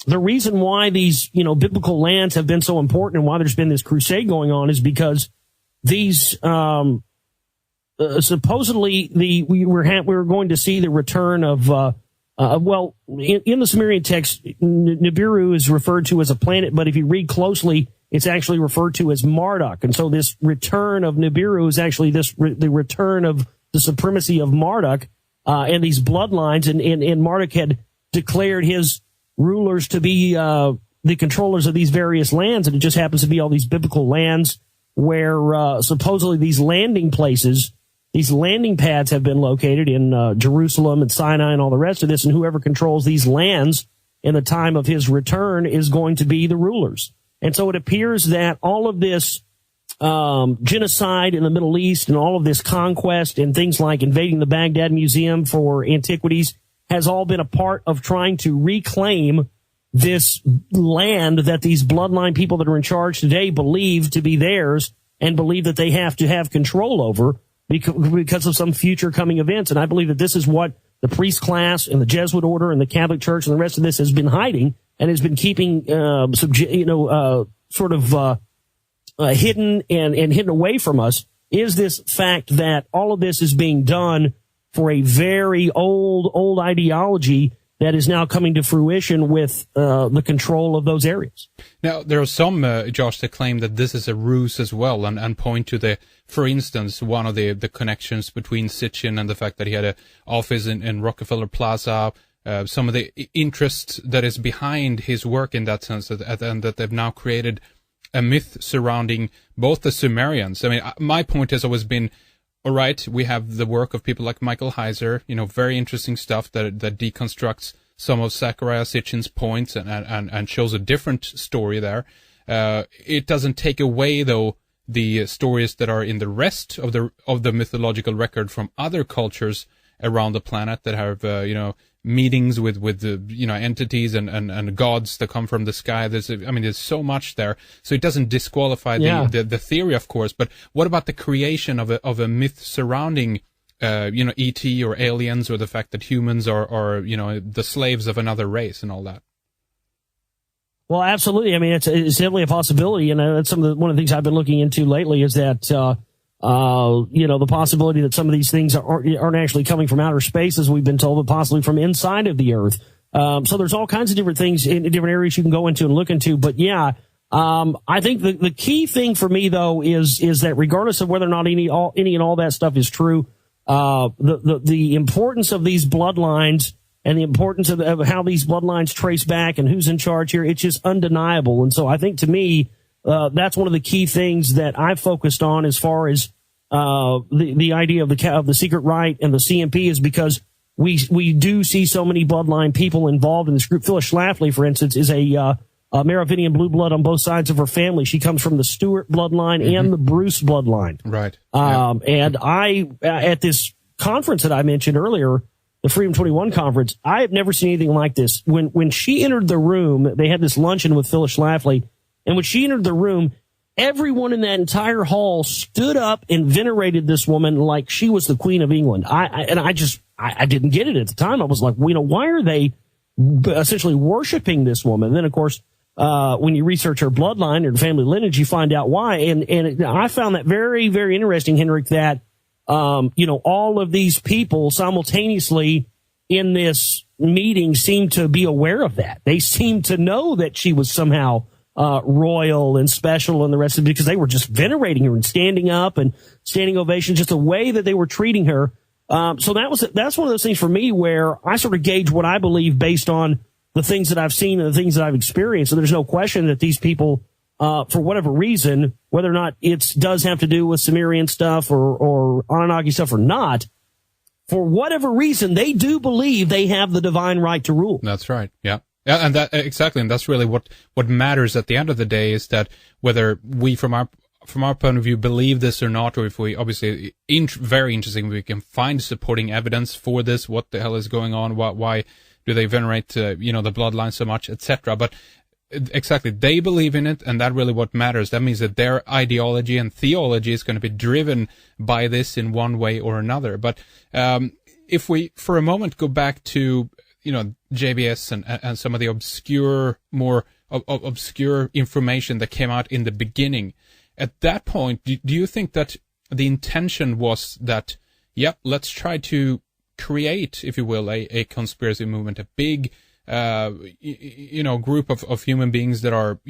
the reason why these biblical lands have been so important and why there's been this crusade going on is because these supposedly we were going to see the return of in the Sumerian text, Nibiru is referred to as a planet, but if you read closely, it's actually referred to as Marduk, and so this return of Nibiru is actually the return of the supremacy of Marduk and these bloodlines, and Marduk had declared his rulers to be the controllers of these various lands, and it just happens to be all these biblical lands where supposedly these landing places, these landing pads have been located in Jerusalem and Sinai and all the rest of this, and whoever controls these lands in the time of his return is going to be the rulers. And so it appears that all of this genocide in the Middle East and all of this conquest and things like invading the Baghdad Museum for antiquities has all been a part of trying to reclaim this land that these bloodline people that are in charge today believe to be theirs and believe that they have to have control over because of some future coming events. And I believe that this is what the priest class and the Jesuit order and the Catholic Church and the rest of this has been hiding and has been keeping hidden and hidden away from us, is this fact that all of this is being done for a very old ideology that is now coming to fruition with the control of those areas. Now, there are some, Josh, that claim that this is a ruse as well and point to for instance, one of the connections between Sitchin and the fact that he had an office in Rockefeller Plaza, some of the interest that is behind his work in that sense, and that they've now created a myth surrounding both the Sumerians. I mean, my point has always been, all right, we have the work of people like Michael Heiser, very interesting stuff that deconstructs some of Zachariah Sitchin's points and shows a different story there. It doesn't take away, though, the stories that are in the rest of the mythological record from other cultures around the planet that have, meetings with the, entities and gods that come from the sky. There's so much there. So it doesn't disqualify the theory, of course. But what about the creation of a myth surrounding, E.T. or aliens, or the fact that humans are the slaves of another race and all that? Well, absolutely. I mean, it's definitely a possibility. And that's one of the things I've been looking into lately is that, the possibility that some of these things aren't actually coming from outer space, as we've been told, but possibly from inside of the Earth. So there's all kinds of different things in different areas you can go into and look into. But yeah, I think the key thing for me though is that regardless of whether or not any and all that stuff is true, the importance of these bloodlines and the importance of how these bloodlines trace back and who's in charge here, it's just undeniable. And so I think to me, that's one of the key things that I've focused on as far as the idea of the secret right and the CMP is because we do see so many bloodline people involved in this group. Phyllis Schlafly, for instance, is a Merovingian blue blood on both sides of her family. She comes from the Stuart bloodline and the Bruce bloodline. Right. And I, at this conference that I mentioned earlier, the Freedom 21 conference, I have never seen anything like this. When she entered the room, they had this luncheon with Phyllis Schlafly, and when she entered the room, everyone in that entire hall stood up and venerated this woman like she was the Queen of England. I didn't get it at the time. I was like, why are they essentially worshiping this woman? And then, of course, when you research her bloodline or family lineage, you find out why. And I found that very, very interesting, Henrik, that, all of these people simultaneously in this meeting seemed to be aware of that. They seemed to know that she was somehow royal and special and the rest of it because they were just venerating her and standing up and standing ovations, just the way that they were treating her. So that's one of those things for me where I sort of gauge what I believe based on the things that I've seen and the things that I've experienced. And there's no question that these people, for whatever reason, whether or not it does have to do with Sumerian stuff or Anunnaki stuff or not, for whatever reason, they do believe they have the divine right to rule. That's right. Yeah. Yeah, and that exactly, and that's really what matters at the end of the day is that whether we, from our point of view, believe this or not, or if we obviously very interesting, we can find supporting evidence for this. What the hell is going on? Why do they venerate the bloodline so much, etc. But exactly, they believe in it, and that really what matters. That means that their ideology and theology is going to be driven by this in one way or another. But if we, for a moment, go back to JBS and some of the more obscure information that came out in the beginning. At that point, do you think that the intention was that, let's try to create, if you will, a conspiracy movement, a big, group of human beings that are,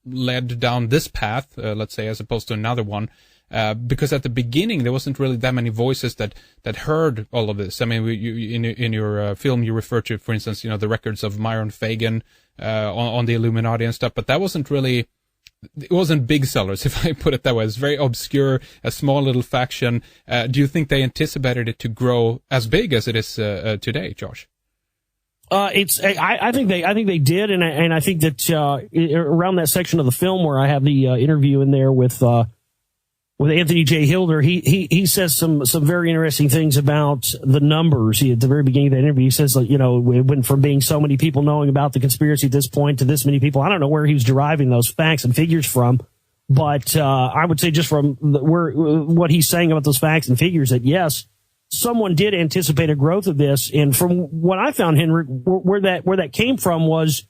led down this path, let's say, as opposed to another one? Because at the beginning there wasn't really that many voices that heard all of this. I mean, in your film you refer to, for instance, the records of Myron Fagan on the Illuminati and stuff, but that wasn't really. It wasn't big sellers, if I put it that way. It's very obscure, a small little faction. Do you think they anticipated it to grow as big as it is today, Josh? I think they did, and I think that around that section of the film where I have the interview in there with Anthony J. Hilder, he says some very interesting things about the numbers. At the very beginning of that interview, he says, it went from being so many people knowing about the conspiracy at this point to this many people. I don't know where he was deriving those facts and figures from, but I would say just from what he's saying about those facts and figures, that yes, someone did anticipate a growth of this. And from what I found, Henrik, where that came from was,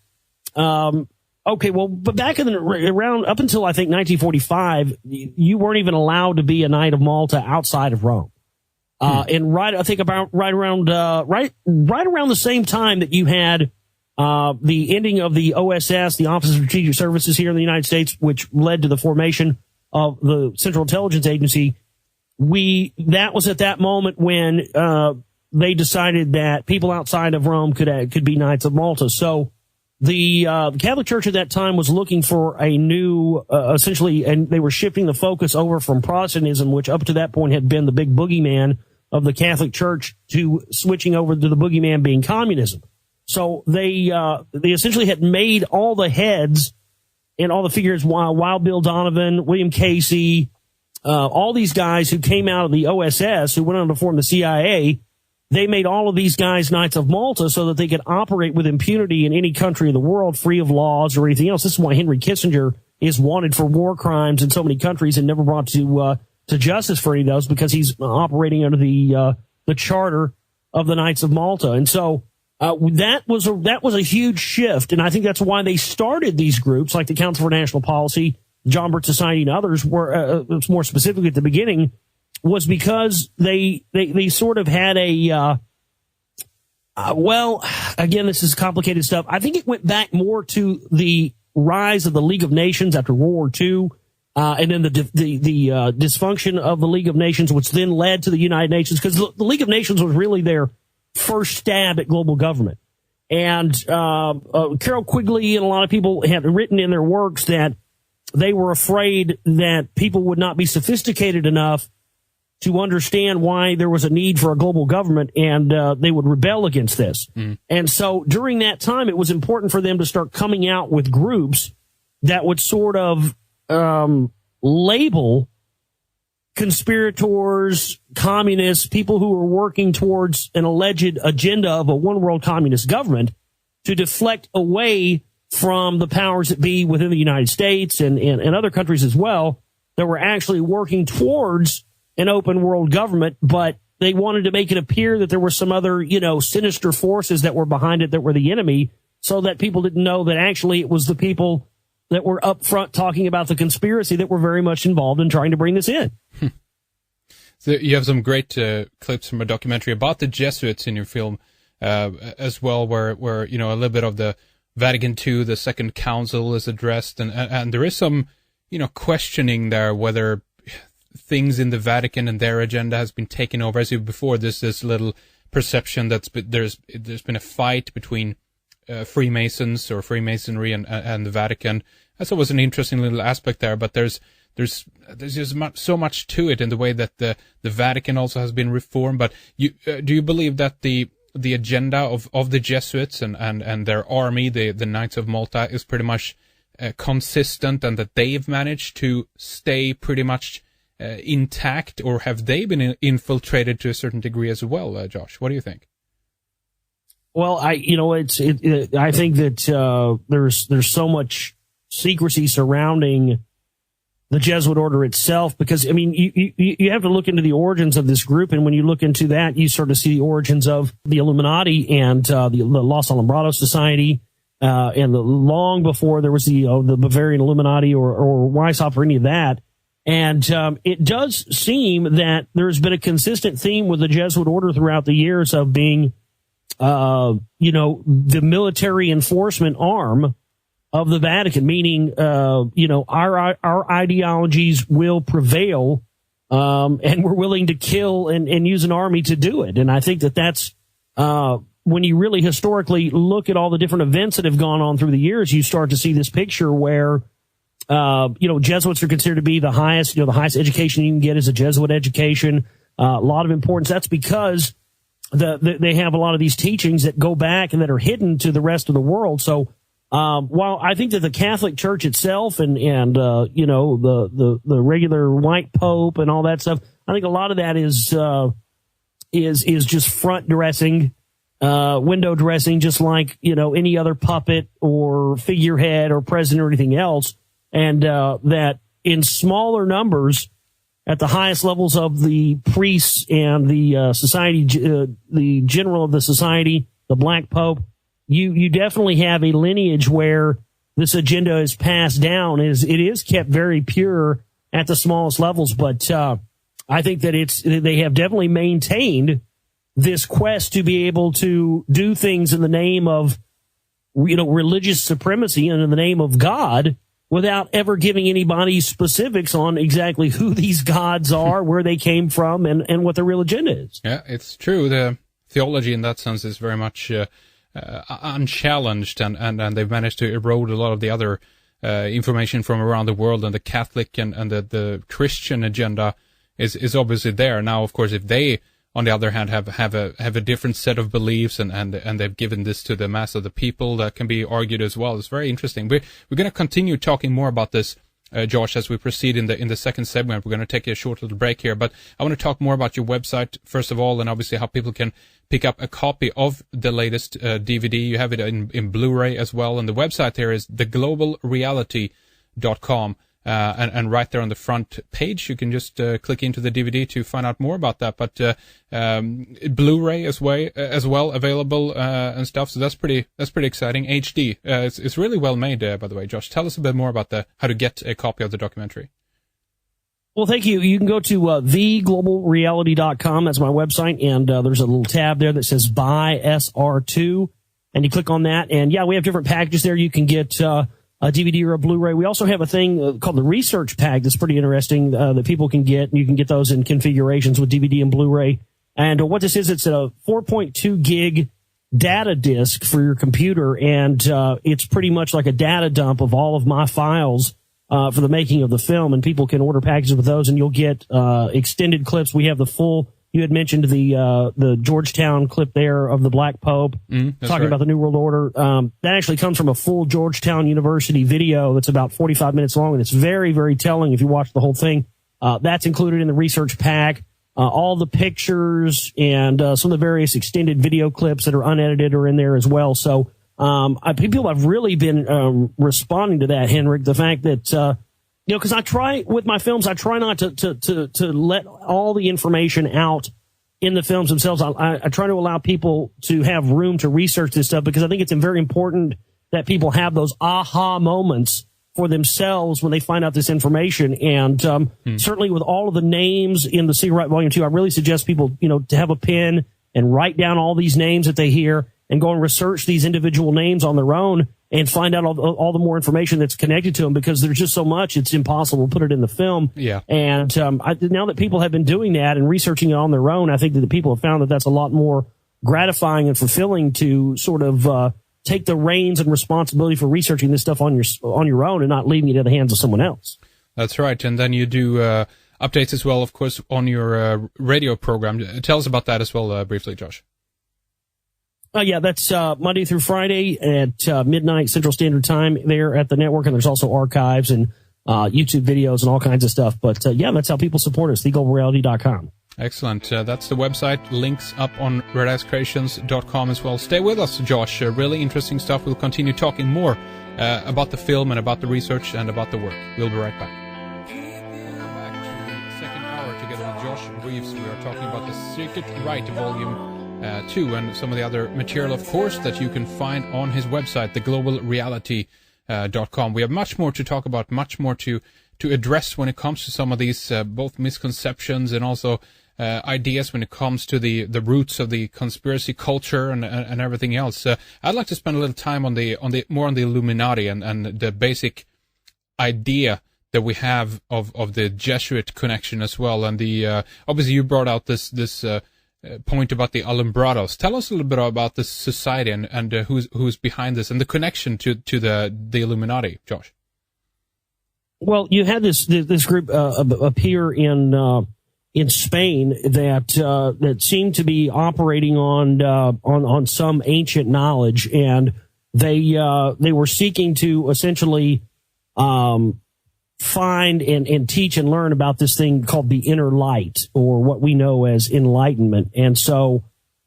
okay, well, but back around up until I think 1945, you weren't even allowed to be a Knight of Malta outside of Rome. And right around the same time that you had the ending of the OSS, the Office of Strategic Services here in the United States, which led to the formation of the Central Intelligence Agency, that was at that moment when they decided that people outside of Rome could be Knights of Malta. So the Catholic Church at that time was looking for a new, essentially, and they were shifting the focus over from Protestantism, which up to that point had been the big boogeyman of the Catholic Church, to switching over to the boogeyman being communism. So they essentially had made all the heads and all the figures, Wild Bill Donovan, William Casey, all these guys who came out of the OSS, who went on to form the CIA. They made all of these guys Knights of Malta so that they could operate with impunity in any country in the world, free of laws or anything else. This is why Henry Kissinger is wanted for war crimes in so many countries and never brought to justice for any of those, because he's operating under the charter of the Knights of Malta. And so that was a huge shift, and I think that's why they started these groups like the Council for National Policy, John Birch Society, and others. Were more specifically at the beginning, was because they sort of had a, well, again, this is complicated stuff. I think it went back more to the rise of the League of Nations after World War II, and then the dysfunction of the League of Nations, which then led to the United Nations, because the League of Nations was really their first stab at global government. And Carol Quigley and a lot of people had written in their works that they were afraid that people would not be sophisticated enough to understand why there was a need for a global government, and they would rebel against this. And so during that time, it was important for them to start coming out with groups that would sort of label conspirators, communists, people who were working towards an alleged agenda of a one world communist government, to deflect away from the powers that be within the United States and other countries as well that were actually working towards an open world government, but they wanted to make it appear that there were some other, sinister forces that were behind it that were the enemy, so that people didn't know that actually it was the people that were up front talking about the conspiracy that were very much involved in trying to bring this in. So you have some great clips from a documentary about the Jesuits in your film as well, where a little bit of the Vatican II, the Second Council, is addressed, and there is some questioning there whether things in the Vatican and their agenda has been taken over. As you before, there's this little perception that there's been a fight between Freemasons or Freemasonry and the Vatican. That's always an interesting little aspect there, but there's just so much to it in the way that the Vatican also has been reformed. But do you believe that the agenda of the Jesuits and their army, the Knights of Malta, is pretty much consistent, and that they've managed to stay pretty much intact, or have they been infiltrated to a certain degree as well, Josh? What do you think? Well, I think that there's so much secrecy surrounding the Jesuit order itself, because, I mean, you have to look into the origins of this group, and when you look into that, you sort of see the origins of the Illuminati and the Los Alumbrados Society, and long before there was the Bavarian Illuminati or Weishaupt or any of that. And it does seem that there's been a consistent theme with the Jesuit order throughout the years of being, the military enforcement arm of the Vatican, meaning, our ideologies will prevail, and we're willing to kill and use an army to do it. And I think that's, when you really historically look at all the different events that have gone on through the years, you start to see this picture where, Jesuits are considered to be the highest education you can get is a Jesuit education. A lot of importance. That's because they have a lot of these teachings that go back and that are hidden to the rest of the world. So, while I think that the Catholic Church itself and the regular white Pope and all that stuff, I think a lot of that is just front dressing, window dressing, just like, any other puppet or figurehead or president or anything else. And, that in smaller numbers at the highest levels of the priests and the society, the general of the society, the Black Pope, you definitely have a lineage where this agenda is passed down. It is kept very pure at the smallest levels, but I think that they have definitely maintained this quest to be able to do things in the name of religious supremacy and in the name of God, without ever giving anybody specifics on exactly who these gods are, where they came from, and what their real agenda is. Yeah, it's true. The theology in that sense is very much unchallenged, and they've managed to erode a lot of the other information from around the world, and the Catholic and the Christian agenda is obviously there. Now, of course, if they, on the other hand, have a different set of beliefs and they've given this to the mass of the people, that can be argued as well. It's very interesting. We're going to continue talking more about this, Josh, as we proceed in the second segment. We're going to take a short little break here, but I want to talk more about your website first of all, and obviously how people can pick up a copy of the latest DVD. You have it in Blu-ray as well, and the website there is theglobalreality.com. And right there on the front page, you can just click into the DVD to find out more about that. But Blu-ray as well available and stuff. So that's pretty exciting. HD. It's really well made, by the way. Josh, tell us a bit more about how to get a copy of the documentary. Well, thank you. You can go to theglobalreality.com. That's my website. And there's a little tab there that says Buy SR2. And you click on that. And, yeah, we have different packages there. You can get a DVD or a Blu-ray. We also have a thing called the Research Pack that's pretty interesting that people can get. You can get those in configurations with DVD and Blu-ray. And what this is, it's a 4.2 gig data disk for your computer. And it's pretty much like a data dump of all of my files for the making of the film, and people can order packages with those, and you'll get extended clips. We have the full. You had mentioned the Georgetown clip there of the Black Pope talking about the New World Order. That actually comes from a full Georgetown University video that's about 45 minutes long, and it's very, very telling if you watch the whole thing. That's included in the research pack. All the pictures and some of the various extended video clips that are unedited are in there as well. So. People have really been responding to that, Henrik. The fact that because I try with my films, I try not to let all the information out in the films themselves. I try to allow people to have room to research this stuff, because I think it's very important that people have those aha moments for themselves when they find out this information. And certainly with all of the names in the Secret Right Volume 2, I really suggest people to have a pen and write down all these names that they hear, and go and research these individual names on their own and find out all the more information that's connected to them, because there's just so much, it's impossible to put it in the film. Yeah. And now that people have been doing that and researching it on their own, I think that the people have found that that's a lot more gratifying and fulfilling to sort of take the reins and responsibility for researching this stuff on your own and not leaving it in the hands of someone else. That's right. And then you do updates as well, of course, on your radio program. Tell us about that as well, briefly, Josh. Yeah, that's Monday through Friday at midnight Central Standard Time there at the network, and there's also archives and YouTube videos and all kinds of stuff. But yeah, that's how people support us, theglobalreality.com. Excellent. That's the website. Links up on redaxcreations.com as well. Stay with us, Josh. Really interesting stuff. We'll continue talking more about the film and about the research and about the work. We'll be right back. Back to the second hour together with Josh Reeves. We are talking about the Secret Right Volume 2 and some of the other material, of course, that you can find on his website, theglobalreality.com. We have much more to talk about, much more to address when it comes to some of these both misconceptions and also ideas when it comes to the roots of the conspiracy culture and everything else. I'd like to spend a little time on the more on the Illuminati and the basic idea that we have of the Jesuit connection as well. And the obviously you brought out this point about the Alumbrados. Tell us a little bit about this society and who's behind this and the connection to the Illuminati, Josh. Well, you had this group appear in Spain that seemed to be operating on some ancient knowledge, and they were seeking to essentially find and teach and learn about this thing called the inner light, or what we know as enlightenment. And so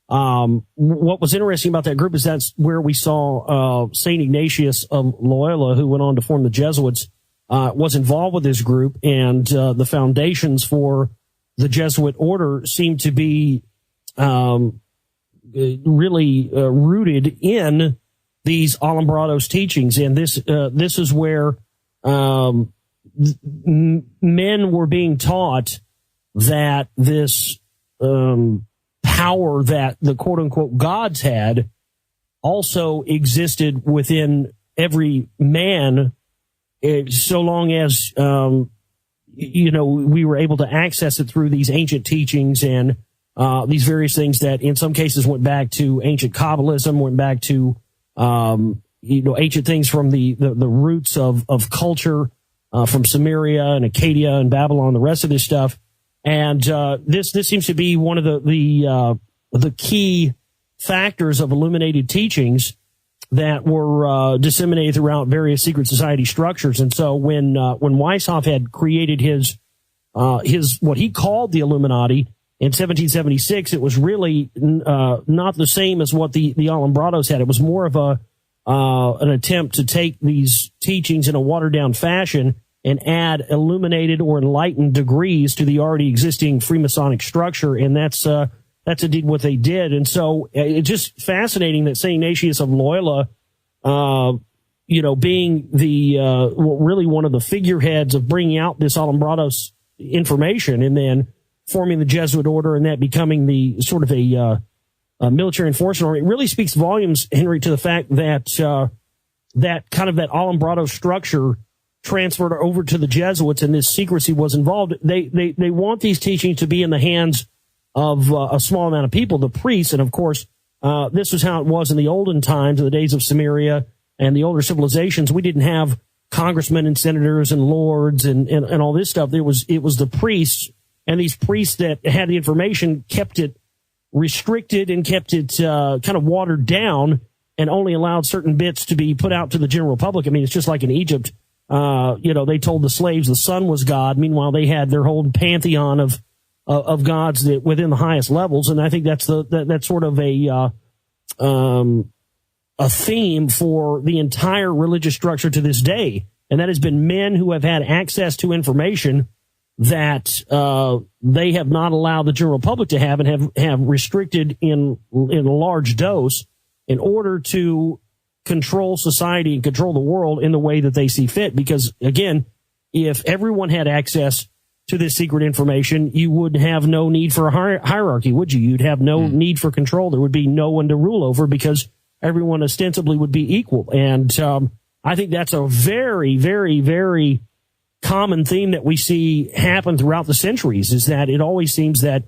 what was interesting about that group is that's where we saw St. Ignatius of Loyola, who went on to form the Jesuits, was involved with this group, and the foundations for the Jesuit order seem to be really rooted in these Alumbrados teachings. And this is where men were being taught that this power that the quote-unquote gods had also existed within every man, so long as we were able to access it through these ancient teachings and these various things that in some cases went back to ancient Kabbalism, went back to ancient things from the roots of culture from Samaria and Acadia and Babylon, the rest of this stuff. And this seems to be one of the key factors of illuminated teachings that were disseminated throughout various secret society structures. And so when Weishaupt had created his what he called the Illuminati in 1776, it was really not the same as what the Alumbrados had. It was more of an attempt to take these teachings in a watered down fashion and add illuminated or enlightened degrees to the already existing Freemasonic structure. And that's indeed what they did. And so it's just fascinating that St. Ignatius of Loyola, being really one of the figureheads of bringing out this Alumbrados information and then forming the Jesuit order and that becoming the sort of a military enforcement army. It really speaks volumes, Henry, to the fact that that kind of that Alumbrados structure transferred over to the Jesuits and this secrecy was involved. They want these teachings to be in the hands of a small amount of people, the priests. And of course, this was how it was in the olden times, in the days of Samaria and the older civilizations. We didn't have congressmen and senators and lords and all this stuff. It was the priests, and these priests that had the information kept it restricted and kept it kind of watered down and only allowed certain bits to be put out to the general public. I mean, it's just like in Egypt. They told the slaves the sun was God. Meanwhile, they had their whole pantheon of gods that within the highest levels. And I think that's that's sort of a theme for the entire religious structure to this day. And that has been men who have had access to information that they have not allowed the general public to have and have restricted in a large dose in order to control society and control the world in the way that they see fit. Because, again, if everyone had access to this secret information, you would have no need for a hierarchy, would you? You'd have no need for control. There would be no one to rule over because everyone ostensibly would be equal. And I think that's a very, very, very common theme that we see happen throughout the centuries, is that it always seems that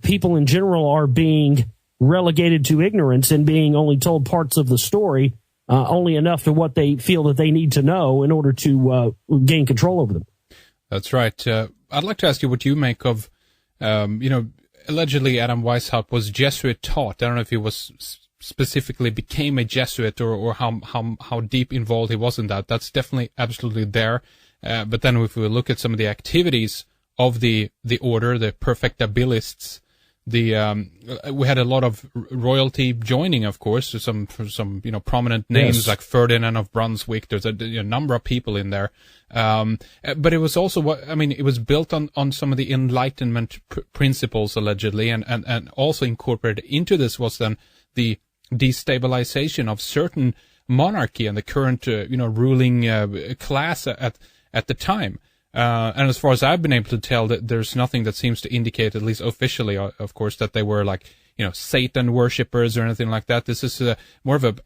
people in general are being relegated to ignorance and being only told parts of the story, only enough to what they feel that they need to know in order to gain control over them. That's right. I'd like to ask you what you make of, allegedly Adam Weishaupt was Jesuit taught. I don't know if he was specifically became a Jesuit or how deep involved he was in that. That's definitely absolutely there. But then if we look at some of the activities of the order, the Perfectabilists, we had a lot of royalty joining, of course, some prominent names, yes, like Ferdinand of Brunswick. There's a number of people in there. But it was also it was built on some of the Enlightenment principles, allegedly, and also incorporated into this was then the destabilization of certain monarchy and the current, ruling class at the time. And as far as I've been able to tell, that there's nothing that seems to indicate, at least officially, of course, that they were like, Satan worshippers or anything like that. This is more of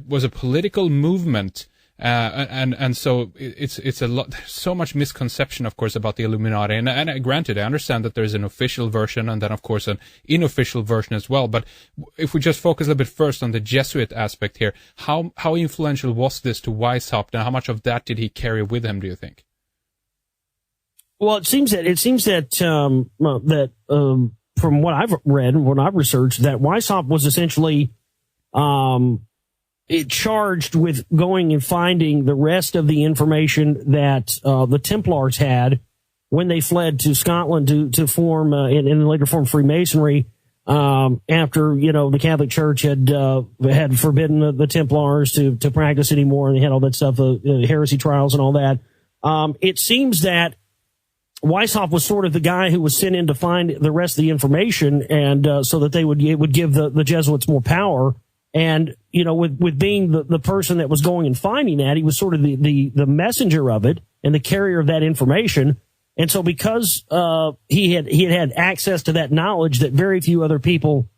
was a political movement. And so it's a lot, there's so much misconception, of course, about the Illuminati. And granted, I understand that there's an official version and then, of course, an unofficial version as well. But if we just focus a little bit first on the Jesuit aspect here, how influential was this to Weishaupt, and how much of that did he carry with him, do you think? Well, it seems that from what I've read and what I've researched, that Weishaupt was essentially charged with going and finding the rest of the information that the Templars had when they fled to Scotland to form and later form Freemasonry after the Catholic Church had forbidden the Templars to practice anymore, and they had all that stuff, heresy trials and all that. It seems that Weishaupt was sort of the guy who was sent in to find the rest of the information, and so that it would give the Jesuits more power. And with being the person that was going and finding that, he was sort of the messenger of it and the carrier of that information. And so because he had access to that knowledge that very few other people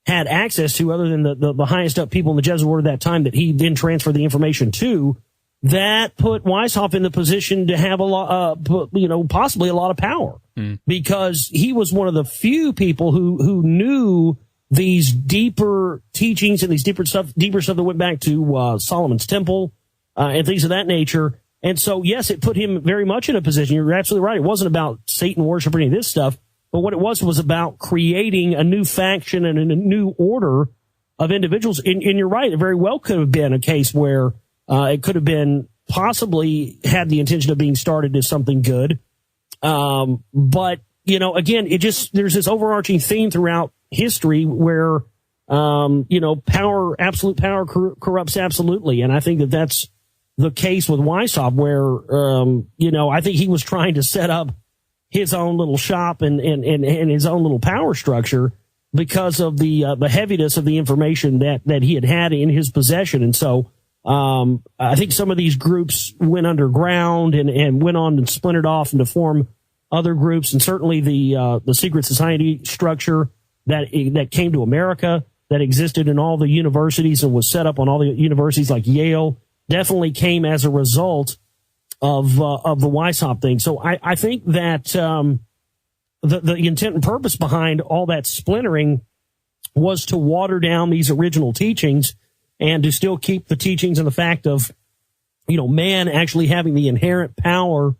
had access to, other than the highest up people in the Jesuit order at that time, that he then transferred the information to, that put Weishaupt in the position to have possibly a lot of power, because he was one of the few people who knew these deeper teachings and these deeper stuff that went back to Solomon's Temple and things of that nature. And so, yes, it put him very much in a position. You're absolutely right. It wasn't about Satan worship or any of this stuff, but what it was about creating a new faction and a new order of individuals. And you're right. It very well could have been a case where it could have been possibly had the intention of being started as something good. But, again, there's this overarching theme throughout history where, absolute power corrupts absolutely. And I think that that's the case with Weishaupt, where, I think he was trying to set up his own little shop and his own little power structure because of the heaviness of the information that he had in his possession. And so, I think some of these groups went underground and went on and splintered off and to form other groups, and certainly the secret society structure that came to America, that existed in all the universities and was set up on all the universities like Yale, definitely came as a result of the Weishaupt thing. So I think that the intent and purpose behind all that splintering was to water down these original teachings and to still keep the teachings and the fact of, man actually having the inherent power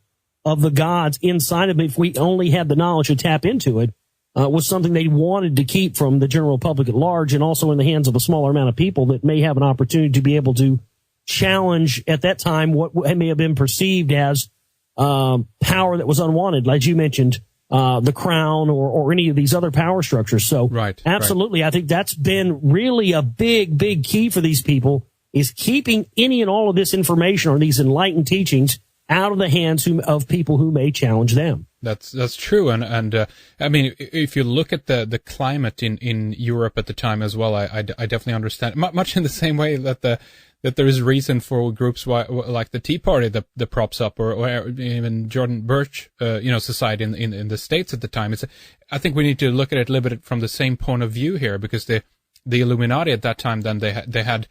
of the gods inside of it, if we only had the knowledge to tap into it, was something they wanted to keep from the general public at large, and also in the hands of a smaller amount of people that may have an opportunity to be able to challenge at that time what may have been perceived as power that was unwanted, like you mentioned, the crown or any of these other power structures. So right, absolutely. Right. I think that's been really a big key for these people, is keeping any and all of this information or these enlightened teachings out of the hands of people who may challenge them. That's true. And I mean, if you look at the climate in Europe at the time as well, I definitely understand, much in the same way that there is reason for groups like the Tea Party that props up, or even Jordan Birch, society in the States at the time. I think we need to look at it a little bit from the same point of view here, because the Illuminati at that time, then they had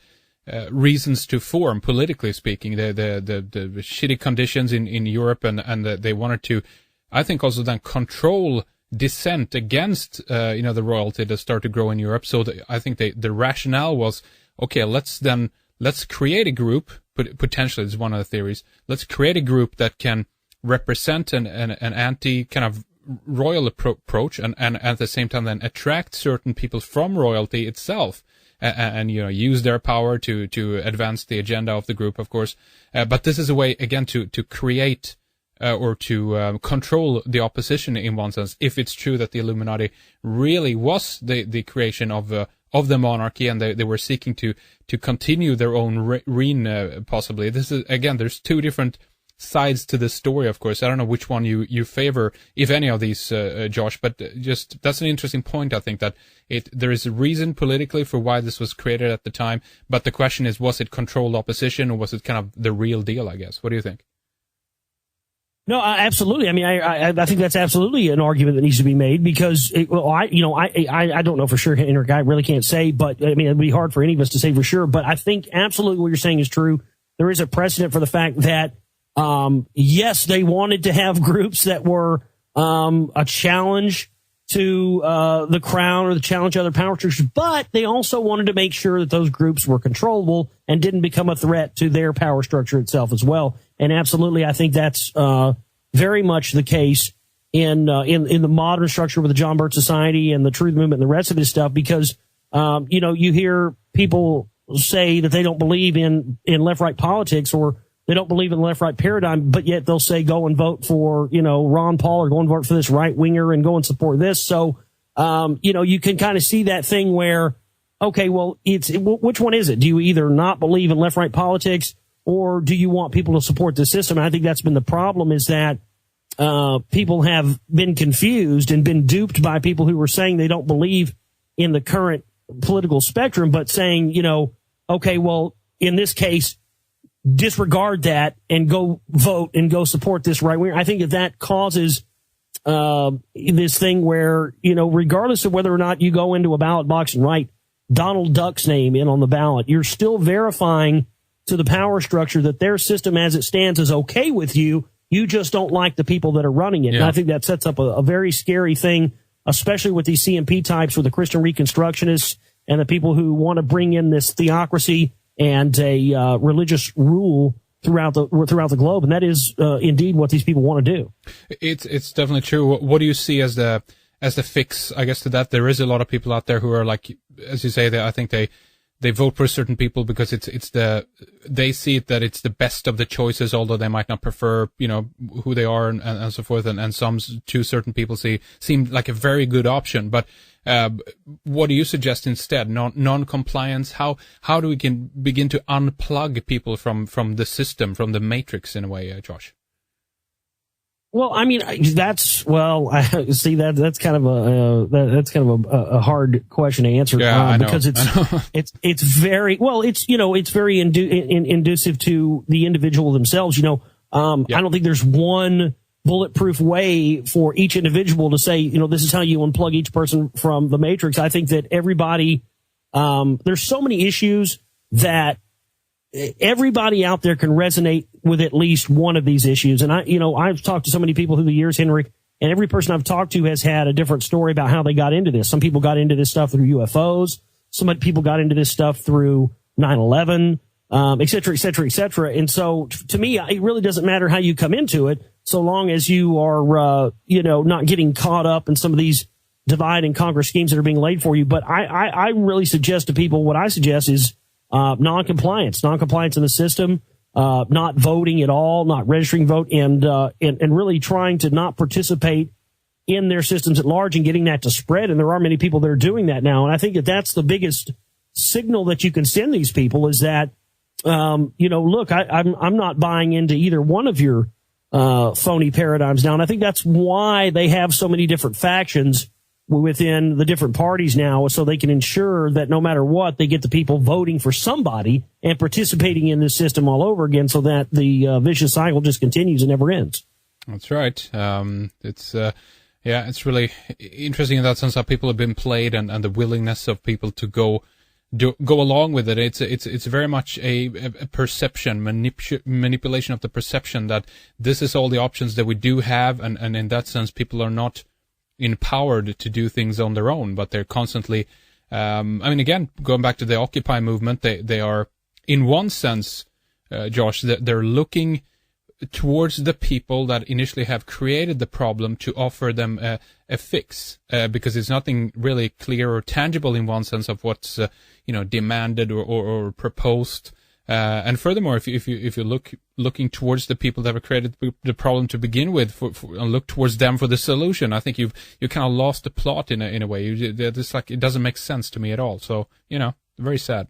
reasons to form, politically speaking, the shitty conditions in Europe, and they wanted to, I think, also then control dissent against the royalty that started to grow in Europe. So I think the rationale was, okay, let's create a group, potentially it's one of the theories, let's create a group that can represent an anti kind of royal approach, and at the same time then attract certain people from royalty itself, and use their power to advance the agenda of the group, of course. But this is a way, again, to create or to control the opposition in one sense, if it's true that the Illuminati really was the creation of the monarchy, and they were seeking to continue their own reign, possibly. This is, again, there's two different sides to this story, of course. I don't know which one you favor, if any of these, Josh, but just, that's an interesting point, I think, that there is a reason politically for why this was created at the time, but the question is, was it controlled opposition, or was it kind of the real deal, I guess? What do you think? No, absolutely. I mean, I think that's absolutely an argument that needs to be made, because I don't know for sure, Henrik. I really can't say, but I mean, it'd be hard for any of us to say for sure. But I think absolutely what you're saying is true. There is a precedent for the fact that, yes, they wanted to have groups that were a challenge to the crown or the challenge to other power structures, but they also wanted to make sure that those groups were controllable and didn't become a threat to their power structure itself as well. And absolutely, I think that's very much the case in the modern structure with the John Birch Society and the Truth Movement and the rest of this stuff, because you hear people say that they don't believe in left-right politics, or they don't believe in the left-right paradigm, but yet they'll say go and vote for Ron Paul, or go and vote for this right-winger and go and support this. So you can kind of see that thing where, okay, well, which one is it? Do you either not believe in left-right politics, or do you want people to support the system? And I think that's been the problem, is that people have been confused and been duped by people who were saying they don't believe in the current political spectrum, but saying, okay, well, in this case, disregard that and go vote and go support this right winger. I think that causes this thing where, regardless of whether or not you go into a ballot box and write Donald Duck's name in on the ballot, you're still verifying to the power structure that their system as it stands is okay with you. You just don't like the people that are running it. Yeah. And I think that sets up a very scary thing, especially with these CMP types, with the Christian Reconstructionists and the people who want to bring in this theocracy and a religious rule throughout the globe. And that is indeed what these people want to do. It's definitely true. What do you see as the fix, I guess, to that? There is a lot of people out there who are like, as you say, I think they vote for certain people because they see it that it's the best of the choices, although they might not prefer, who they are and so forth. And some to certain people seem like a very good option. But, what do you suggest instead? Non-compliance? How do we can begin to unplug people from the system, from the matrix in a way, Josh? Well, I mean, that's kind of a hard question to answer, because it's very inducive to the individual themselves. I don't think there's one bulletproof way for each individual to say, this is how you unplug each person from the matrix. I think that everybody, there's so many issues that everybody out there can resonate with at least one of these issues. And I've talked to so many people through the years, Henry, and every person I've talked to has had a different story about how they got into this. Some people got into this stuff through UFOs. Some people got into this stuff through 9/11, et cetera, et cetera, et cetera. And so to me, it really doesn't matter how you come into it, so long as you are, not getting caught up in some of these divide and conquer schemes that are being laid for you. But I really suggest to people, what I suggest is, non-compliance in the system, not voting at all, not registering vote, and really trying to not participate in their systems at large and getting that to spread. And there are many people that are doing that now. And I think that that's the biggest signal that you can send these people is that, look, I'm not buying into either one of your, phony paradigms now. And I think that's why they have so many different factions within the different parties now, so they can ensure that no matter what, they get the people voting for somebody and participating in this system all over again, so that the vicious cycle just continues and never ends. That's right. It's really interesting in that sense how people have been played, and the willingness of people to go along with it. It's very much a perception, manipulation of the perception that this is all the options that we do have, and in that sense, people are not empowered to do things on their own, but they're constantly, again, going back to the Occupy movement, they are, in one sense, Josh, they're looking towards the people that initially have created the problem to offer them a fix, because it's nothing really clear or tangible in one sense of what's, demanded or proposed. And furthermore, if you looking towards the people that have created the problem to begin with, and look towards them for the solution, I think you kind of lost the plot in a way. It's like it doesn't make sense to me at all. So very sad.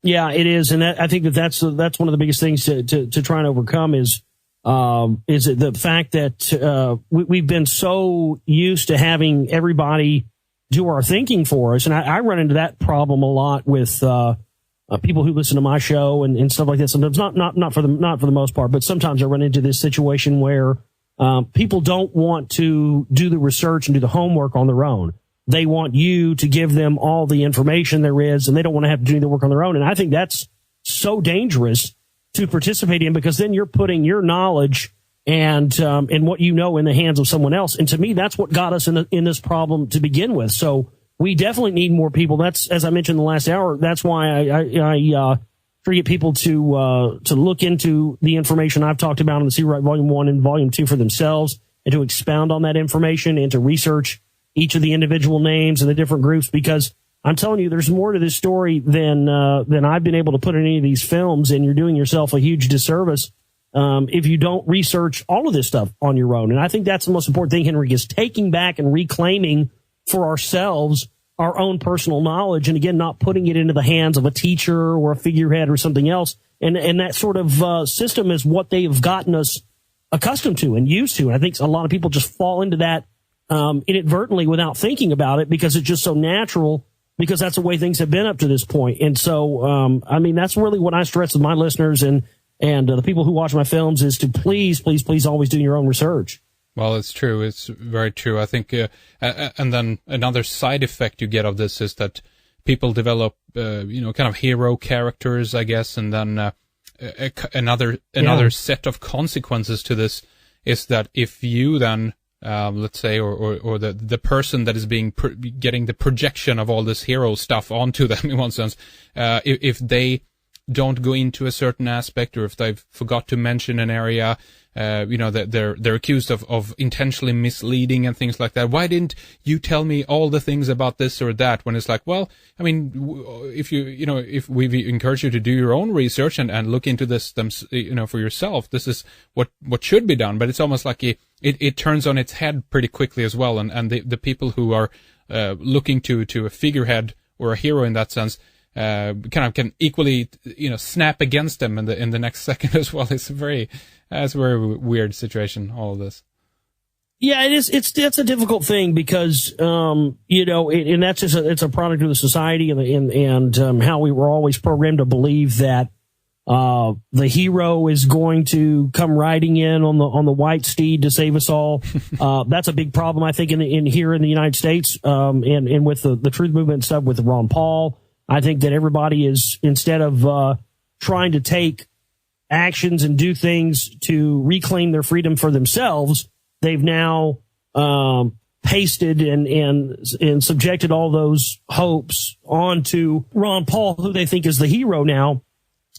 Yeah, it is, and I think that's one of the biggest things to try and overcome is the fact that we've been so used to having everybody do our thinking for us, and I run into that problem a lot with people who listen to my show and stuff like that. Sometimes not for the most part, but sometimes I run into this situation where people don't want to do the research and do the homework on their own. They want you to give them all the information there is, and they don't want to have to do the work on their own. And I think that's so dangerous to participate in, because then you're putting your knowledge and what you know in the hands of someone else. And to me, that's what got us in this problem to begin with. So we definitely need more people. That's, as I mentioned in the last hour, that's why I try to get people to look into the information I've talked about in the See Right Volume 1 and Volume 2 for themselves, and to expound on that information and to research each of the individual names and the different groups, because I'm telling you, there's more to this story than I've been able to put in any of these films, and you're doing yourself a huge disservice if you don't research all of this stuff on your own. And I think that's the most important thing, Henry, is taking back and reclaiming for ourselves our own personal knowledge, and again, not putting it into the hands of a teacher or a figurehead or something else. And that sort of system is what they have gotten us accustomed to and used to. And I think a lot of people just fall into that inadvertently without thinking about it, because it's just so natural, because that's the way things have been up to this point. And so, that's really what I stress with my listeners and the people who watch my films, is to please, please, please always do your own research. Well, it's true. It's very true. I think, and then another side effect you get of this is that people develop, kind of hero characters, I guess, and then another set of consequences to this is that if you then, let's say, or the person that is getting the projection of all this hero stuff onto them in one sense, if they don't go into a certain aspect, or if they've forgot to mention an area, that they're accused of intentionally misleading and things like that. Why didn't you tell me all the things about this or that? When it's like, well, I mean, if if we encourage you to do your own research and look into this, for yourself, this is what should be done. But it's almost like it turns on its head pretty quickly as well. And the people who are looking to a figurehead or a hero in that sense, kind of can equally, snap against them in the next second as well. It's a very weird situation, all of this. Yeah, it is. It's a difficult thing because, and that's just it's a product of the society and how we were always programmed to believe that, the hero is going to come riding in on the white steed to save us all. That's a big problem, I think, in here in the United States, and with the truth movement and stuff with Ron Paul. I think that everybody is, instead of, trying to take actions and do things to reclaim their freedom for themselves, they've now, pasted and subjected all those hopes onto Ron Paul, who they think is the hero now.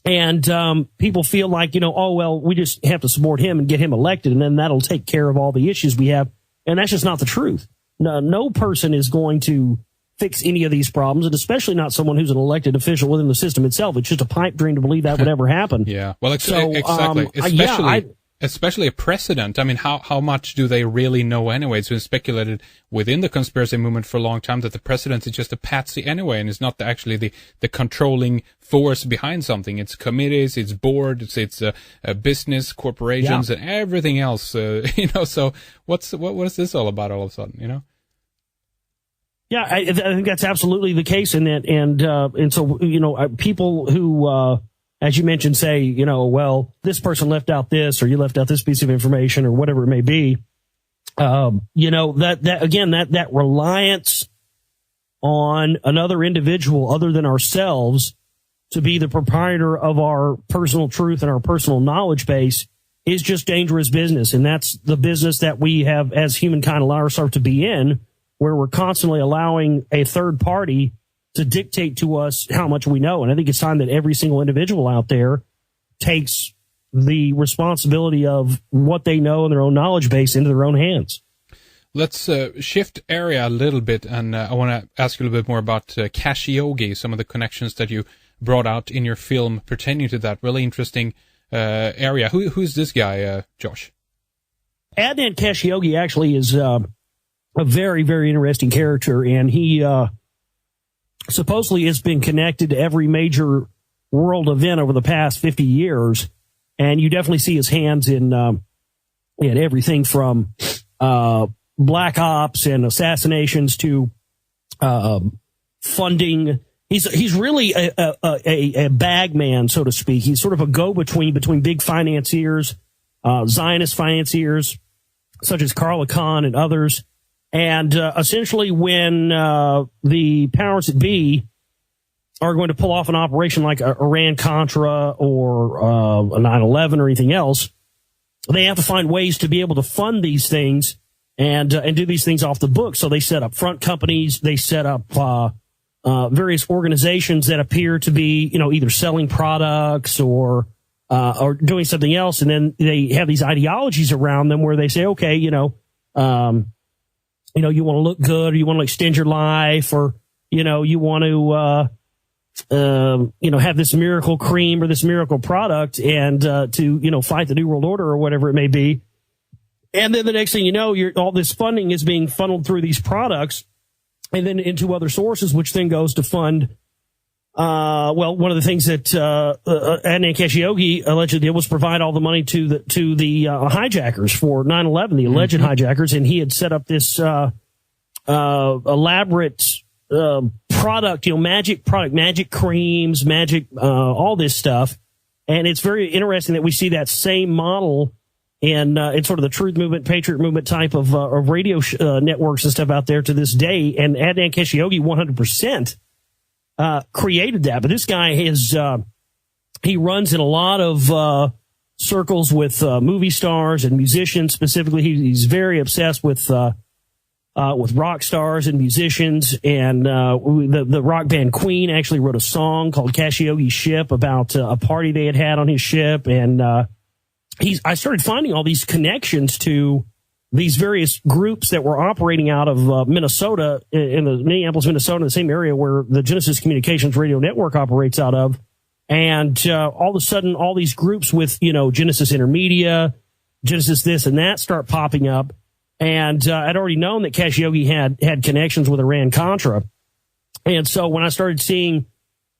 And people feel like, we just have to support him and get him elected, and then that'll take care of all the issues we have. And that's just not the truth. No person is going to fix any of these problems, and especially not someone who's an elected official within the system itself. It's just a pipe dream to believe that would ever happen. Yeah, well, exactly. Especially a president. I mean, how much do they really know anyway? It's been speculated within the conspiracy movement for a long time that the president is just a patsy anyway, and is not actually the controlling force behind something. It's committees, it's boards, it's business, corporations, and everything else. So what is this all about all of a sudden? Yeah, I think that's absolutely the case, and so people who. As you mentioned, say, this person left out this, or you left out this piece of information, or whatever it may be. That reliance on another individual other than ourselves to be the proprietor of our personal truth and our personal knowledge base is just dangerous business. And that's the business that we have as humankind allow ourselves to be in, where we're constantly allowing a third party to dictate to us how much we know. And I think it's time that every single individual out there takes the responsibility of what they know in their own knowledge base into their own hands. Let's shift area a little bit, and I want to ask you a little bit more about Khashoggi, some of the connections that you brought out in your film pertaining to that really interesting area. Who's this guy, Josh? Adnan Khashoggi actually is a very, very interesting character, and he supposedly has been connected to every major world event over the past 50 years. And you definitely see his hands in everything from black ops and assassinations to funding. He's really a bag man, so to speak. He's sort of a go-between between big financiers, Zionist financiers, such as Carla Khan and others. And essentially, when the powers that be are going to pull off an operation like Iran-Contra or 9/11 or anything else, they have to find ways to be able to fund these things and do these things off the book. So they set up front companies, they set up various organizations that appear to be, either selling products or doing something else, and then they have these ideologies around them where they say, okay, you want to look good, or you want to extend your life, or, you want to, have this miracle cream or this miracle product and, to, fight the New World Order or whatever it may be. And then the next thing you know, all this funding is being funneled through these products and then into other sources, which then goes to fund, one of the things that, Adnan Khashoggi allegedly did was provide all the money to the hijackers for 9/11, the alleged hijackers. And he had set up this, elaborate, product, magic creams, all this stuff. And it's very interesting that we see that same model in sort of the truth movement, patriot movement type of radio networks and stuff out there to this day. And Adnan Khashoggi 100%. Created that, but this guy he runs in a lot of circles with movie stars and musicians. Specifically, he's very obsessed with rock stars and musicians. And the rock band Queen actually wrote a song called Khashoggi's Ship about a party they had on his ship. And I started finding all these connections to these various groups that were operating out of Minnesota, in the Minneapolis, Minnesota, the same area where the Genesis Communications Radio Network operates out of. And all of a sudden, all these groups with, Genesis Intermedia, Genesis this and that start popping up. And I'd already known that Khashoggi had connections with Iran-Contra. And so when I started seeing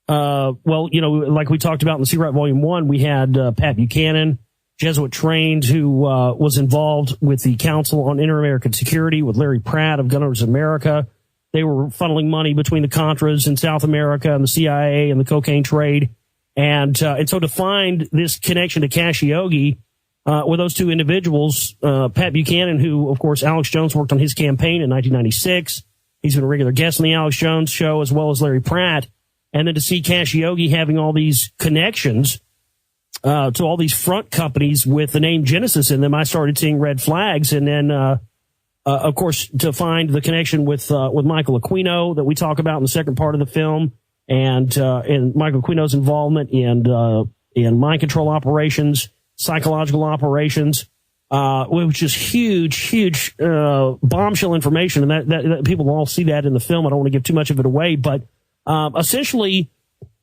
well, like we talked about in the Secret Volume 1, we had Pat Buchanan, Jesuit trained, who was involved with the Council on Inter-American Security with Larry Pratt of Gunners America. They were funneling money between the Contras in South America and the CIA and the cocaine trade. And so to find this connection to Khashoggi with those two individuals, Pat Buchanan, who, of course, Alex Jones worked on his campaign in 1996. He's been a regular guest on the Alex Jones show, as well as Larry Pratt. And then to see Khashoggi having all these connections to all these front companies with the name Genesis in them, I started seeing red flags. And then, of course, to find the connection with Michael Aquino that we talk about in the second part of the film, and Michael Aquino's involvement in mind control operations, psychological operations, which is huge bombshell information, and that people will all see that in the film. I don't want to give too much of it away, but essentially,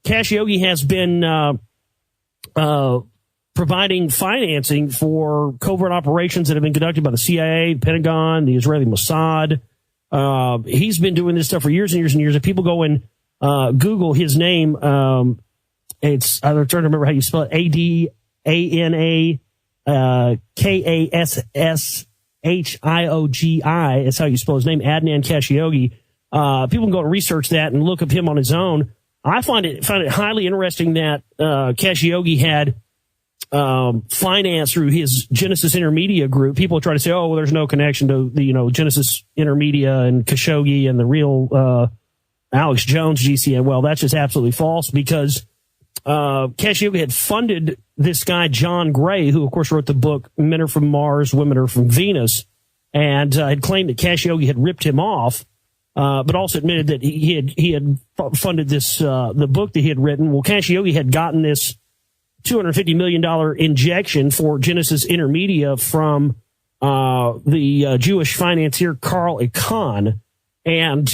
Khashoggi has been providing financing for covert operations that have been conducted by the CIA, the Pentagon, the Israeli Mossad. He's been doing this stuff for years and years and years. If people go and Google his name, I'm trying to remember how you spell it. Adana Khashoggi is how you spell his name. Adnan Khashoggi. People can go and research that and look up him on his own. I find it highly interesting that Khashoggi had finance through his Genesis Intermedia group. People try to say, "Oh, well, there's no connection to the Genesis Intermedia and Khashoggi and the real Alex Jones GCN." Well, that's just absolutely false, because Khashoggi had funded this guy John Gray, who of course wrote the book "Men Are From Mars, Women Are From Venus," and had claimed that Khashoggi had ripped him off. But also admitted that he had funded this the book that he had written. Well, Khashoggi had gotten this $250 million injection for Genesis Intermedia from the Jewish financier Carl Icahn, and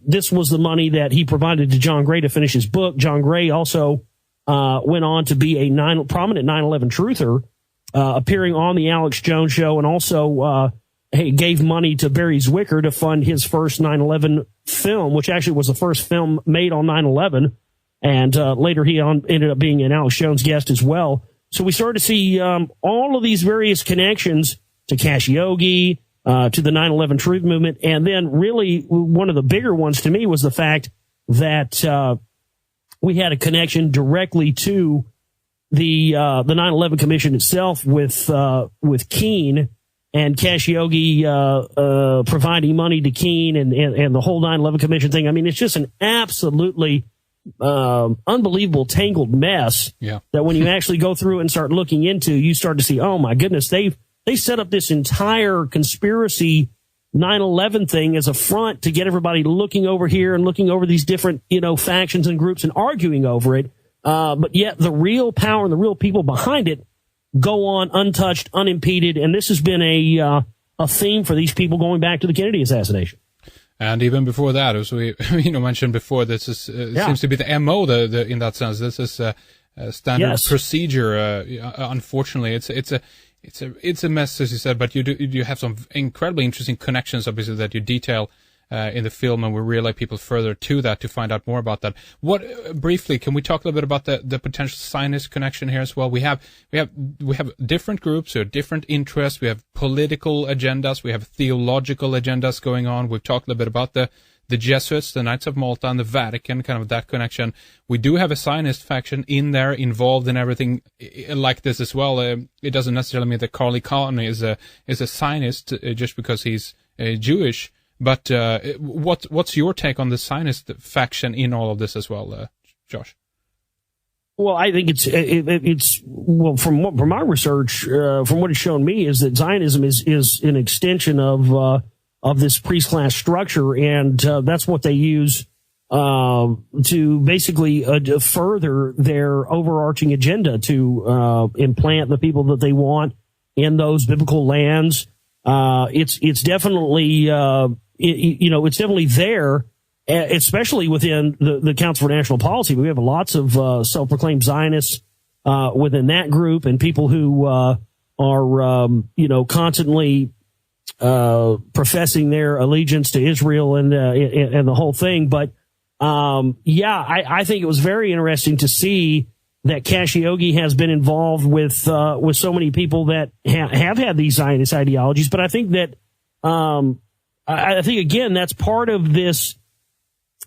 this was the money that he provided to John Gray to finish his book. John Gray also went on to be a prominent 9/11 truther, appearing on the Alex Jones show, and also gave money to Barry Zwicker to fund his first 9/11 film, which actually was the first film made on 9/11. And later he ended up being an Alex Jones guest as well. So we started to see all of these various connections to Khashoggi, to the 9/11 Truth Movement. And then really one of the bigger ones to me was the fact that we had a connection directly to the 9/11 Commission itself with Keene, and Khashoggi providing money to Keene and the whole 9/11 Commission thing. I mean, it's just an absolutely unbelievable tangled mess. Yeah. That when you actually go through and start looking into, you start to see, oh my goodness, they set up this entire conspiracy 9/11 thing as a front to get everybody looking over here and looking over these different factions and groups and arguing over it. But yet the real power and the real people behind it go on untouched, unimpeded, and this has been a theme for these people going back to the Kennedy assassination. And even before that, as we mentioned before, this is seems to be the MO. In that sense, this is a standard procedure. Unfortunately, it's a mess, as you said. But you have some incredibly interesting connections, obviously, that you detail in the film, and we relay people further to that to find out more about that. Briefly, can we talk a little bit about the potential Zionist connection here as well? We have different groups or different interests. We have political agendas. We have theological agendas going on. We've talked a little bit about the Jesuits, the Knights of Malta, and the Vatican, kind of that connection. We do have a Zionist faction in there, involved in everything like this as well. It doesn't necessarily mean that Carl Icahn is a Zionist just because he's Jewish. But what's your take on the Zionist faction in all of this as well, Josh? Well, I think it's from my research, from what it's shown me, is that Zionism is an extension of this priest class structure, and that's what they use to basically further their overarching agenda to implant the people that they want in those biblical lands. It's definitely it's definitely there, especially within the Council for National Policy. We have lots of self-proclaimed Zionists within that group, and people who are constantly professing their allegiance to Israel and the whole thing. But I think it was very interesting to see that Khashoggi has been involved with so many people that have had these Zionist ideologies. But I think that, I think again, that's part of this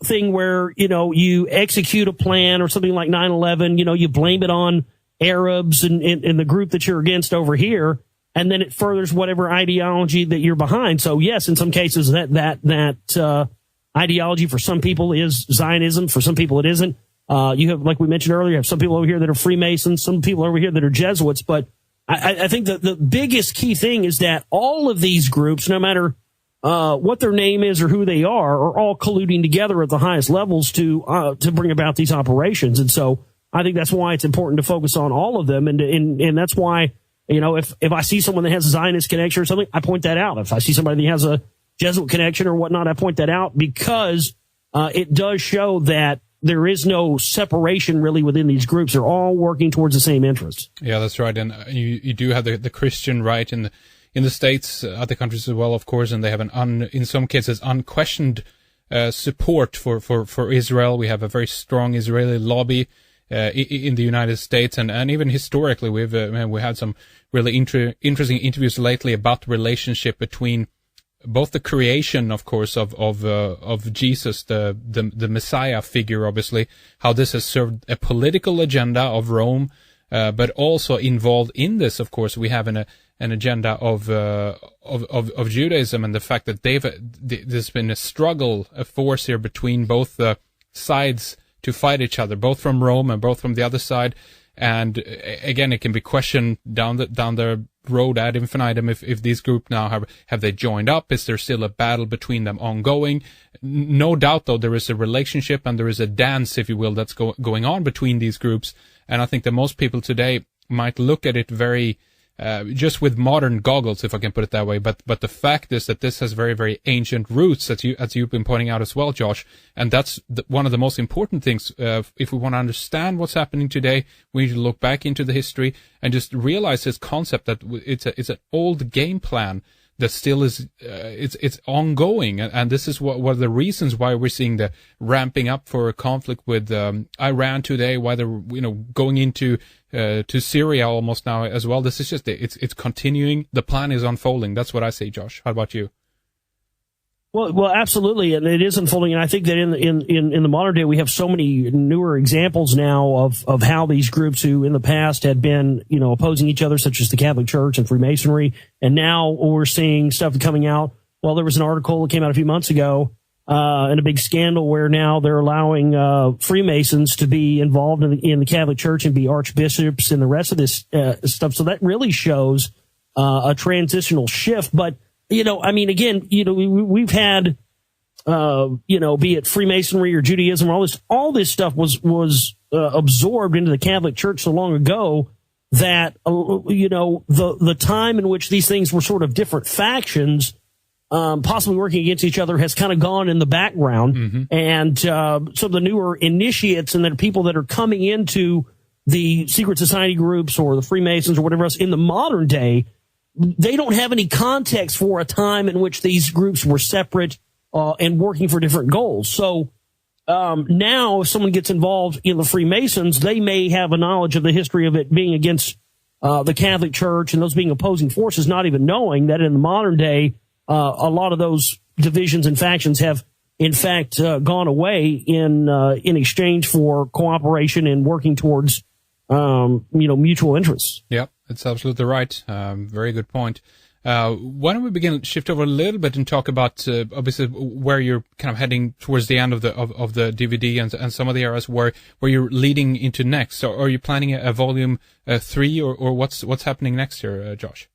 thing where, you execute a plan or something like 9/11, you blame it on Arabs and the group that you're against over here, and then it furthers whatever ideology that you're behind. So yes, in some cases that ideology for some people is Zionism, for some people it isn't. You have, like we mentioned earlier, you have some people over here that are Freemasons, some people over here that are Jesuits. But I think that the biggest key thing is that all of these groups, no matter what their name is or who they are all colluding together at the highest levels to bring about these operations. And so I think that's why it's important to focus on all of them. And that's why, if I see someone that has a Zionist connection or something, I point that out. If I see somebody that has a Jesuit connection or whatnot, I point that out because it does show that there is no separation really within these groups. They're all working towards the same interests. Yeah, that's right. And you do have the Christian right in the States, other countries as well, of course, and they have in some cases unquestioned support for Israel. We have a very strong Israeli lobby in the United States, and even historically, we had some really interesting interviews lately about the relationship between both the creation, of course, of Jesus, the Messiah figure, obviously, how this has served a political agenda of Rome, but also involved in this, of course, we have an agenda of Judaism, and the fact that there's been a force here between both sides to fight each other, both from Rome and both from the other side. And again, it can be questioned down the road ad infinitum if these groups now have they joined up? Is there still a battle between them ongoing? No doubt, though, there is a relationship and there is a dance, if you will, that's going on between these groups. And I think that most people today might look at it very just with modern goggles, if I can put it that way. But the fact is that this has very, very ancient roots, as you've been pointing out as well, Josh. And that's one of the most important things. If we want to understand what's happening today, we need to look back into the history and just realize this concept that it's an old game plan that still is it's ongoing, and this is what are the reasons why we're seeing the ramping up for a conflict with Iran today, why they're going into to Syria almost now as well. This is just it's continuing. The plan is unfolding. That's what I say, Josh. How about you? Well, absolutely, and it is unfolding. And I think that in the modern day, we have so many newer examples now of how these groups who in the past had been opposing each other, such as the Catholic Church and Freemasonry, and now we're seeing stuff coming out. Well, there was an article that came out a few months ago, and a big scandal where now they're allowing Freemasons to be involved in the Catholic Church and be archbishops and the rest of this stuff. So that really shows a transitional shift, but. Again, we've had, be it Freemasonry or Judaism, all this stuff was absorbed into the Catholic Church so long ago that, the time in which these things were sort of different factions, possibly working against each other has kind of gone in the background. Mm-hmm. And, so the newer initiates and the people that are coming into the secret society groups or the Freemasons or whatever else in the modern day, they don't have any context for a time in which these groups were separate and working for different goals. So now if someone gets involved in the Freemasons, they may have a knowledge of the history of it being against the Catholic Church and those being opposing forces, not even knowing that in the modern day, a lot of those divisions and factions have, in fact, gone away in exchange for cooperation and working towards mutual interests. Yep. That's absolutely right. Very good point. Why don't we shift over a little bit and talk about obviously where you're kind of heading towards the end of the DVD and some of the areas where you're leading into next. So are you planning a volume 3 or what's happening next here, Josh?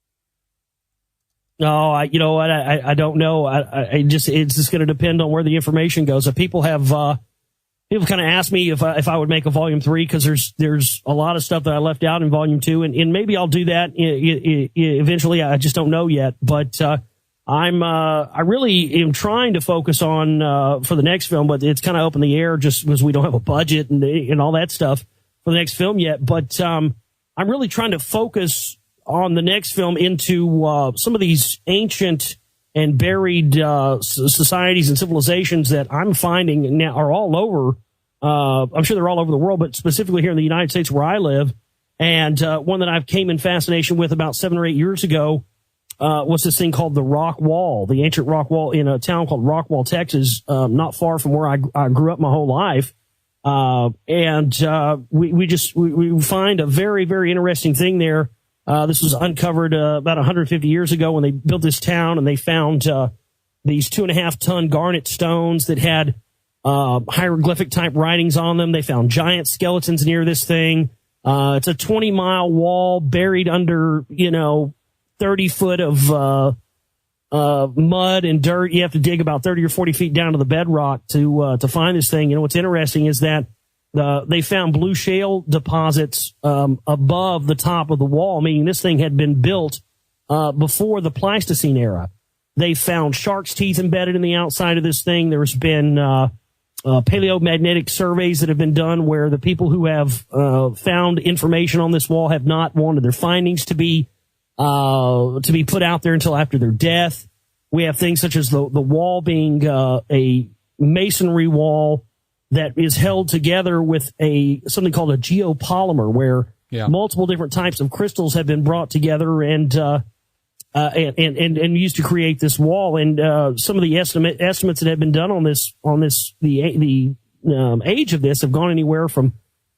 No, I don't know. It's just going to depend on where the information goes. People kind of ask me if I would make a volume 3 because there's a lot of stuff that I left out in volume 2 and maybe I'll do that eventually. I just don't know yet, but I really am trying to focus on for the next film, but it's kind of up in the air just because we don't have a budget and all that stuff for the next film yet. But I'm really trying to focus on the next film into some of these ancient and buried societies and civilizations that I'm finding now are all over. I'm sure they're all over the world, but specifically here in the United States where I live. And one that I've came in fascination with about 7 or 8 years ago was this thing called the Rockwall, the ancient Rockwall in a town called Rockwall, Texas, not far from where I grew up my whole life. We find a very, very interesting thing there. This was uncovered about 150 years ago when they built this town, and they found these 2.5-ton garnet stones that had hieroglyphic type writings on them. They found giant skeletons near this thing. It's a 20-mile wall buried under, 30 foot of mud and dirt. You have to dig about 30 or 40 feet down to the bedrock to find this thing. What's interesting is that they found blue shale deposits above the top of the wall, meaning this thing had been built before the Pleistocene era. They found shark's teeth embedded in the outside of this thing. There's been paleomagnetic surveys that have been done where the people who have found information on this wall have not wanted their findings to be put out there until after their death. We have things such as the wall being a masonry wall that is held together with something called a geopolymer, where multiple different types of crystals have been brought together and used to create this wall. And some of the estimates that have been done on the age of this have gone anywhere from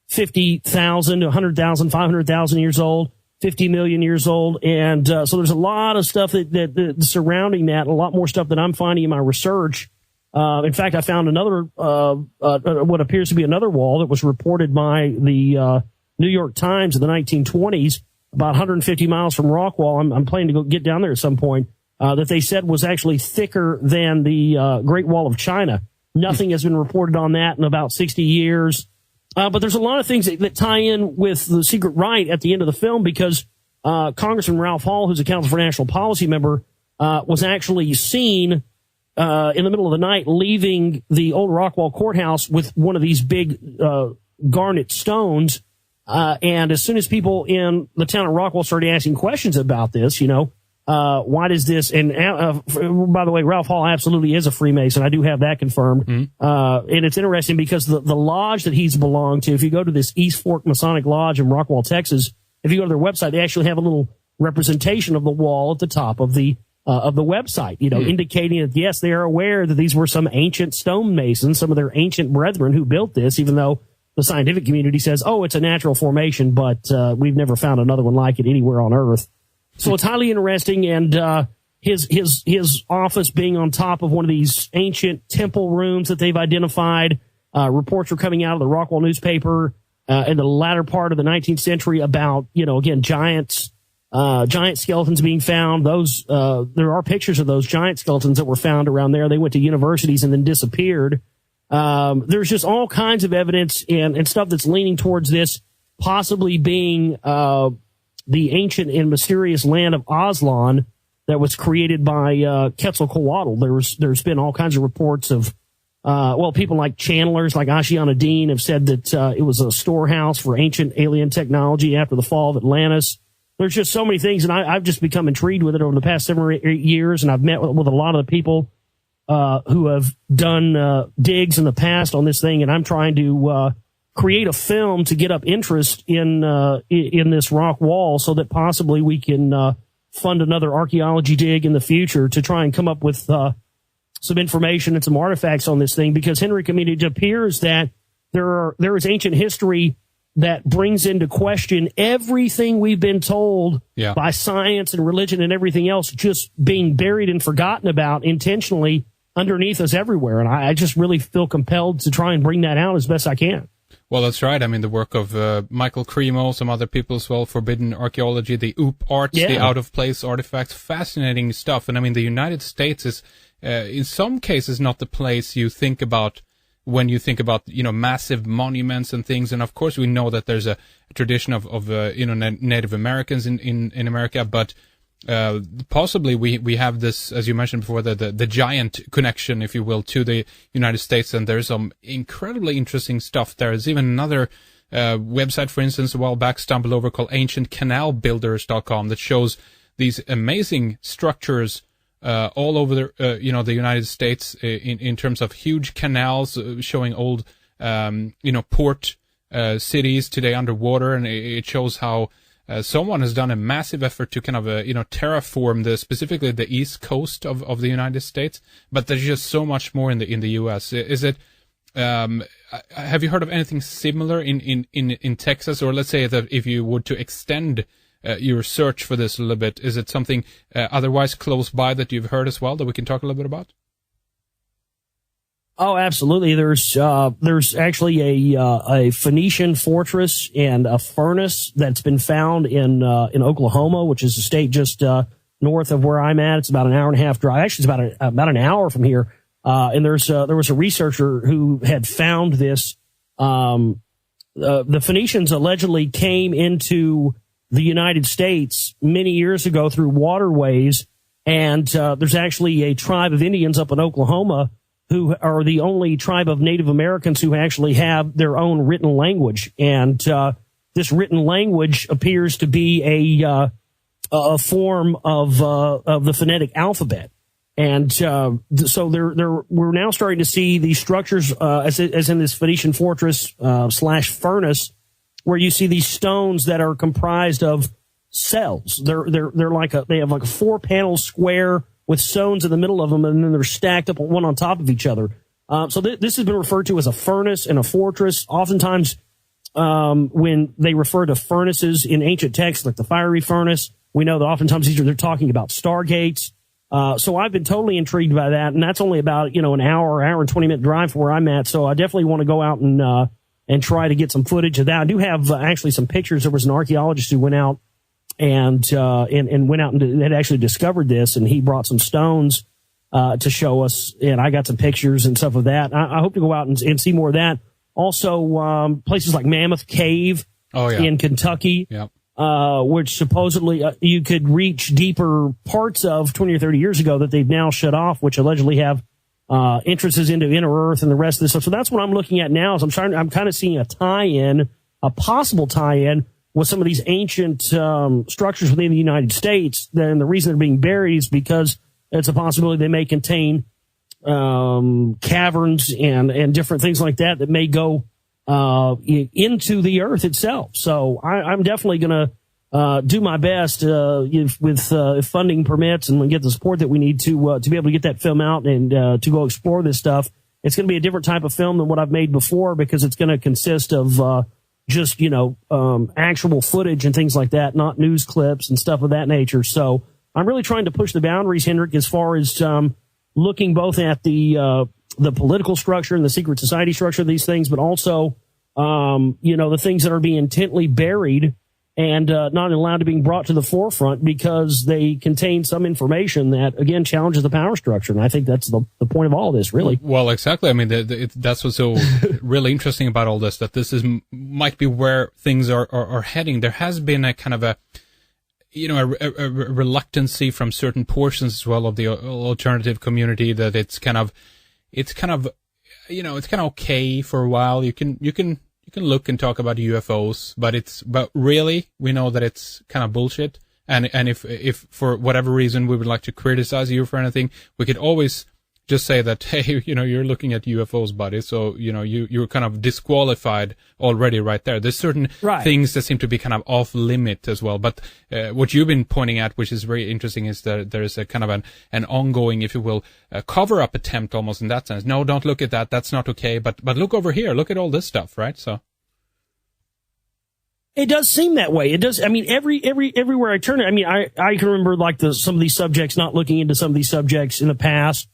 50,000 to 100,000, 500,000 years old, 50 million years old. And so there's a lot of stuff that surrounding that, a lot more stuff that I'm finding in my research. In fact, I found another, what appears to be another wall that was reported by the New York Times in the 1920s, about 150 miles from Rockwall. I'm planning to go get down there at some point, that they said was actually thicker than the Great Wall of China. Nothing has been reported on that in about 60 years. But there's a lot of things that tie in with the secret rite at the end of the film, because Congressman Ralph Hall, who's a Council for National Policy member, was actually seen in the middle of the night leaving the old Rockwall courthouse with one of these big garnet stones. And as soon as people in the town of Rockwall started asking questions about this, why does this? And by the way, Ralph Hall absolutely is a Freemason. I do have that confirmed. And it's interesting because the lodge that he's belonged to, if you go to this East Fork Masonic Lodge in Rockwall, Texas, if you go to their website, they actually have a little representation of the wall at the top of the website, indicating that, yes, they are aware that these were some ancient stonemasons, some of their ancient brethren who built this, even though the scientific community says, oh, it's a natural formation, but we've never found another one like it anywhere on Earth. So it's highly interesting, and his office being on top of one of these ancient temple rooms that they've identified. Reports were coming out of the Rockwall newspaper in the latter part of the 19th century about, again, giant skeletons being found. Those there are pictures of those giant skeletons that were found around there. They went to universities and then disappeared. There's just all kinds of evidence and stuff that's leaning towards this possibly being the ancient and mysterious land of Aslan that was created by Quetzalcoatl. There's been all kinds of reports of people like channelers like Ashiana Dean have said that it was a storehouse for ancient alien technology after the fall of Atlantis. There's just so many things, and I've just become intrigued with it over the past 7 or 8 years, and I've met with a lot of the people who have done digs in the past on this thing, and I'm trying to create a film to get up interest in this rock wall so that possibly we can fund another archaeology dig in the future to try and come up with some information and some artifacts on this thing, because Henry, it appears that there is ancient history that brings into question everything we've been told by science and religion and everything else, just being buried and forgotten about intentionally underneath us everywhere. And I just really feel compelled to try and bring that out as best I can. Well, that's right. I mean, the work of Michael Cremo, some other people as well, Forbidden Archaeology, the OOP arts, the out-of-place artifacts, fascinating stuff. And I mean, the United States is, in some cases, not the place you think about when you think about, massive monuments and things. And of course, we know that there's a tradition of Native Americans in America, but possibly we have this, as you mentioned before, the giant connection, if you will, to the United States, and there's some incredibly interesting stuff. There's even another website, for instance, a while back, stumbled over, called ancientcanalbuilders.com, that shows these amazing structures all over the United States in terms of huge canals showing old, port cities today underwater, and it shows how someone has done a massive effort to kind of terraform specifically the east coast of the United States. But there's just so much more in the U.S. Is it? Have you heard of anything similar in Texas, or let's say that if you would to extend your search for this a little bit, is it something otherwise close by that you've heard as well that we can talk a little bit about? Oh, absolutely. There's actually a Phoenician fortress and a furnace that's been found in Oklahoma, which is a state just north of where I'm at. It's about an hour and a half drive. Actually, it's about an hour from here. And there was a researcher who had found this. The Phoenicians allegedly came into the United States many years ago through waterways, and there's actually a tribe of Indians up in Oklahoma who are the only tribe of Native Americans who actually have their own written language. And this written language appears to be a form of the phonetic alphabet. And so we're now starting to see these structures as in this Phoenician fortress / furnace, where you see these stones that are comprised of cells. They have like a 4-panel square with stones in the middle of them, and then they're stacked up one on top of each other. So this has been referred to as a furnace and a fortress. Oftentimes, when they refer to furnaces in ancient texts, like the fiery furnace, we know that oftentimes they're talking about stargates. So I've been totally intrigued by that, and that's only about an hour and 20-minute drive from where I'm at. So I definitely want to go out and try to get some footage of that. I do have actually some pictures. There was an archaeologist who went out and went out and had actually discovered this, and he brought some stones to show us, and I got some pictures and stuff of that. I hope to go out and see more of that. Also, places like Mammoth Cave in Kentucky, which supposedly you could reach deeper parts of 20 or 30 years ago that they've now shut off, which allegedly have entrances into inner earth and the rest of this stuff. So that's what I'm looking at now. Is I'm kind of seeing a possible tie-in with some of these ancient structures within the United States. Then the reason they're being buried is because it's a possibility they may contain caverns and different things like that may go into the earth itself. So I'm definitely going to do my best if funding permits and we get the support that we need to be able to get that film out and to go explore this stuff. It's going to be a different type of film than what I've made before, because it's going to consist of just actual footage and things like that, not news clips and stuff of that nature. So I'm really trying to push the boundaries, Hendrik, as far as looking both at the political structure and the secret society structure of these things, but also the things that are being intently buried and not allowed to be brought to the forefront because they contain some information that, again, challenges the power structure. And I think that's the point of all of this, really. Well, exactly. I mean, that's what's so really interesting about all this, that this might be where things are heading. There has been a kind of a reluctancy from certain portions as well of the alternative community that it's kind of okay for a while. You can look and talk about UFOs, but really we know that it's kind of bullshit. And if for whatever reason we would like to criticize you for anything, we could always just say that, hey, you're looking at UFOs, buddy. So, you're kind of disqualified already right there. There's certain things that seem to be kind of off limit as well. But, what you've been pointing at, which is very interesting, is that there is a kind of an ongoing, if you will, cover up attempt almost in that sense. No, don't look at that. That's not okay. But look over here. Look at all this stuff, right? So. It does seem that way. It does. I mean, everywhere I turn it, I mean, I can remember some of these subjects, not looking into some of these subjects in the past,